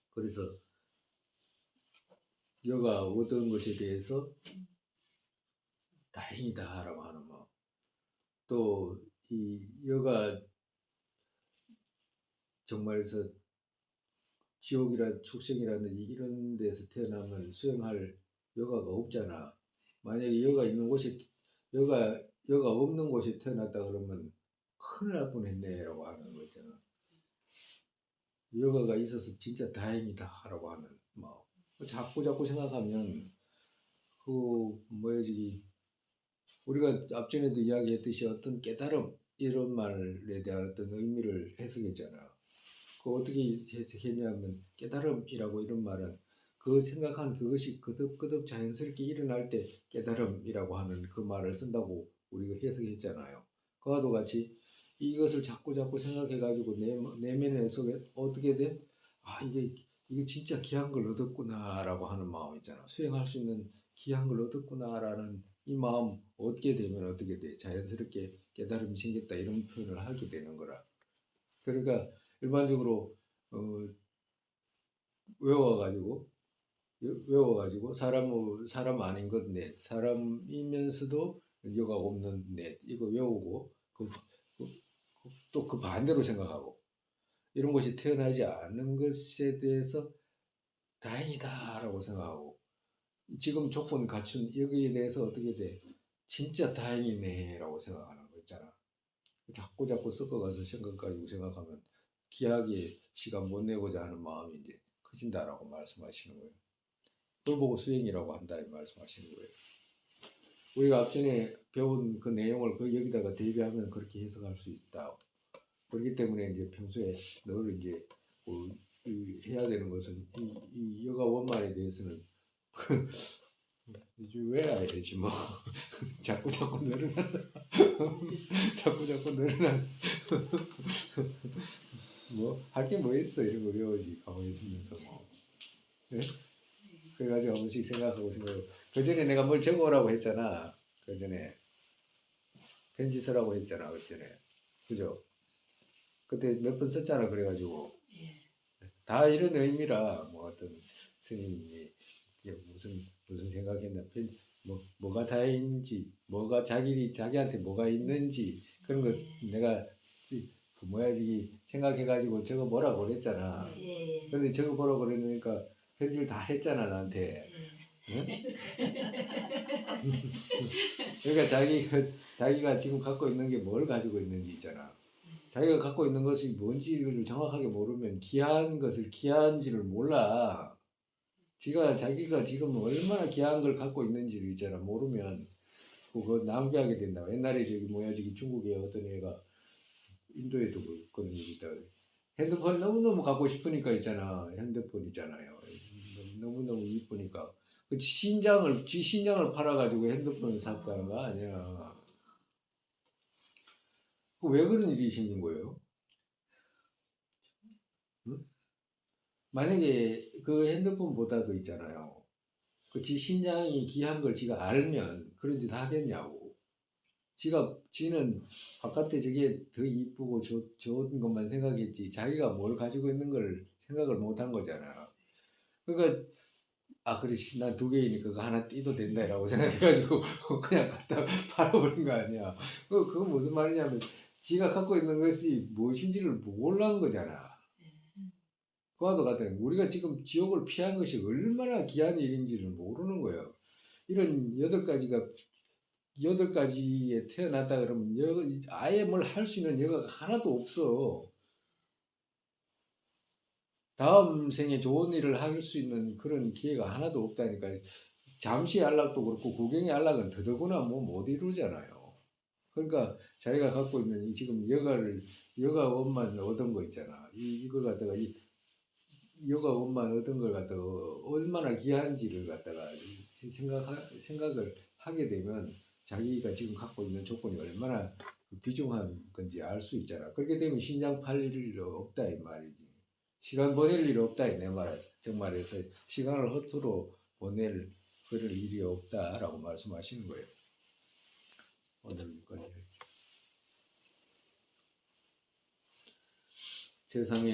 그래서 여가 얻은 것에 대해서 다행이다라고 하는 뭐. 또 이 여가 정말서 지옥이라 축생이라든지 이런 데서 태어나면 수행할 여가가 없잖아. 만약에 여가 있는 곳이 여가 없는 곳에 태어났다 그러면 큰일 날 뻔했네라고 하는 거 있잖아. 여가가 있어서 진짜 다행이다라고 하는 뭐 자꾸 생각하면 그 뭐야지 우리가 앞전에도 이야기했듯이 어떤 깨달음 이런 말에 대한 어떤 의미를 해석했잖아. 그 어떻게 해석했냐면 깨달음이라고 이런 말은 그 생각한 그것이 그득그득 자연스럽게 일어날 때 깨달음이라고 하는 그 말을 쓴다고 우리가 해석했잖아요. 그와도 같이 이것을 자꾸 생각해가지고 내면의 속에 어떻게 돼? 아 이게 진짜 귀한 걸 얻었구나라고 하는 마음 있잖아. 수행할 수 있는 귀한 걸 얻었구나라는 이 마음 얻게 되면 어떻게 돼? 자연스럽게 깨달음이 생겼다 이런 표현을 하게 되는 거라. 그러니까 일반적으로 어, 외워가지고 사람 아닌 것 넷, 사람이면서도 여가 없는 넷 이거 외우고 또 그 반대로 생각하고 이런 것이 태어나지 않는 것에 대해서 다행이다라고 생각하고 지금 조건 갖춘 여기에 대해서 어떻게 돼? 진짜 다행이네라고 생각하는 거 있잖아. 자꾸 섞어가서 생각 가지고 생각하면 기하게 시간 못 내고자 하는 마음이 이제 커진다라고 말씀하시는 거예요. 그걸 보고 수행이라고 한다 이 말씀하시는 거예요. 우리가 앞전에 배운 그 내용을 그 여기다가 대비하면 그렇게 해석할 수 있다. 그렇기 때문에 이제 평소에 늘 이제 해야 되는 것은 이 여가 원만에 대해서는 이제 외워야 되지 뭐. 자꾸 늘어난다. 자꾸 늘어난다. 뭐 할 게 뭐 있어 이런 거 외워지 가만히 있으면서 뭐. 네? 그래가지고 한 번씩 생각하고 그 전에 내가 뭘 적어오라고 했잖아. 그 전에 편지 쓰라고 했잖아. 그 전에 그죠? 그때 몇 번 썼잖아. 그래가지고 다 이런 의미라 뭐 어떤 스님이 무슨 생각했나 뭐가 다행인지 뭐가 자기한테 뭐가 있는지 그런 거 내가 그 뭐야 이 생각해가지고 저거 뭐라고 그랬잖아. 근데 저거 뭐라고 그랬으니까 편지를 다 했잖아 나한테. 응? 그러니까 자기가 지금 갖고 있는 게 뭘 가지고 있는지 있잖아. 자기가 갖고 있는 것이 뭔지를 정확하게 모르면 귀한 것을 귀한지를 몰라. 자기가 지금 얼마나 귀한 걸 갖고 있는지를 있잖아. 모르면 그거 낭비하게 된다. 옛날에 저기 뭐야 저기 중국에 어떤 애가 인도에도 그런 얘기 있다. 핸드폰 너무너무 갖고 싶으니까 있잖아. 핸드폰 있잖아요. 너무너무 이쁘니까. 지 신장을 팔아가지고 핸드폰을 샀다는 거 아니야. 왜 그런 일이 생긴 거예요? 응? 만약에 그 핸드폰보다도 있잖아요. 지 신장이 귀한 걸 지가 알면 그런 짓 하겠냐고. 지는 바깥에 저게 더 이쁘고 좋은 것만 생각했지 자기가 뭘 가지고 있는 걸 생각을 못 한 거잖아. 그러니까 그래 난 두 개이니까 그거 하나 띠도 된다라고 생각해가지고 그냥 갖다 팔아버린 거 아니야. 그거 무슨 말이냐면 지가 갖고 있는 것이 무엇인지를 몰라는 거잖아. 그와도 같아. 우리가 지금 지옥을 피한 것이 얼마나 귀한 일인지를 모르는 거예요. 이런 여덟 가지에 태어났다 그러면 아예 뭘 할 수 있는 여가가 하나도 없어. 다음 생에 좋은 일을 할 수 있는 그런 기회가 하나도 없다니까. 잠시 안락도 그렇고 구경의 안락은 더더구나 뭐 못 이루잖아요. 그러니까 자기가 갖고 있는 이 지금 여가 원만 얻은 거 있잖아. 이걸 갖다가 이 여가 원만 얻은 걸 갖다가 얼마나 귀한지를 갖다가 생각을 하게 되면 자기가 지금 갖고 있는 조건이 얼마나 귀중한 건지 알 수 있잖아. 그렇게 되면 신장 팔릴 일 없다 이 말이지. 시간 보낼 일 없다 내 말. 정말해서 시간을 허투루 보낼 그럴 일이 없다라고 말씀하시는 거예요. 오늘 세상에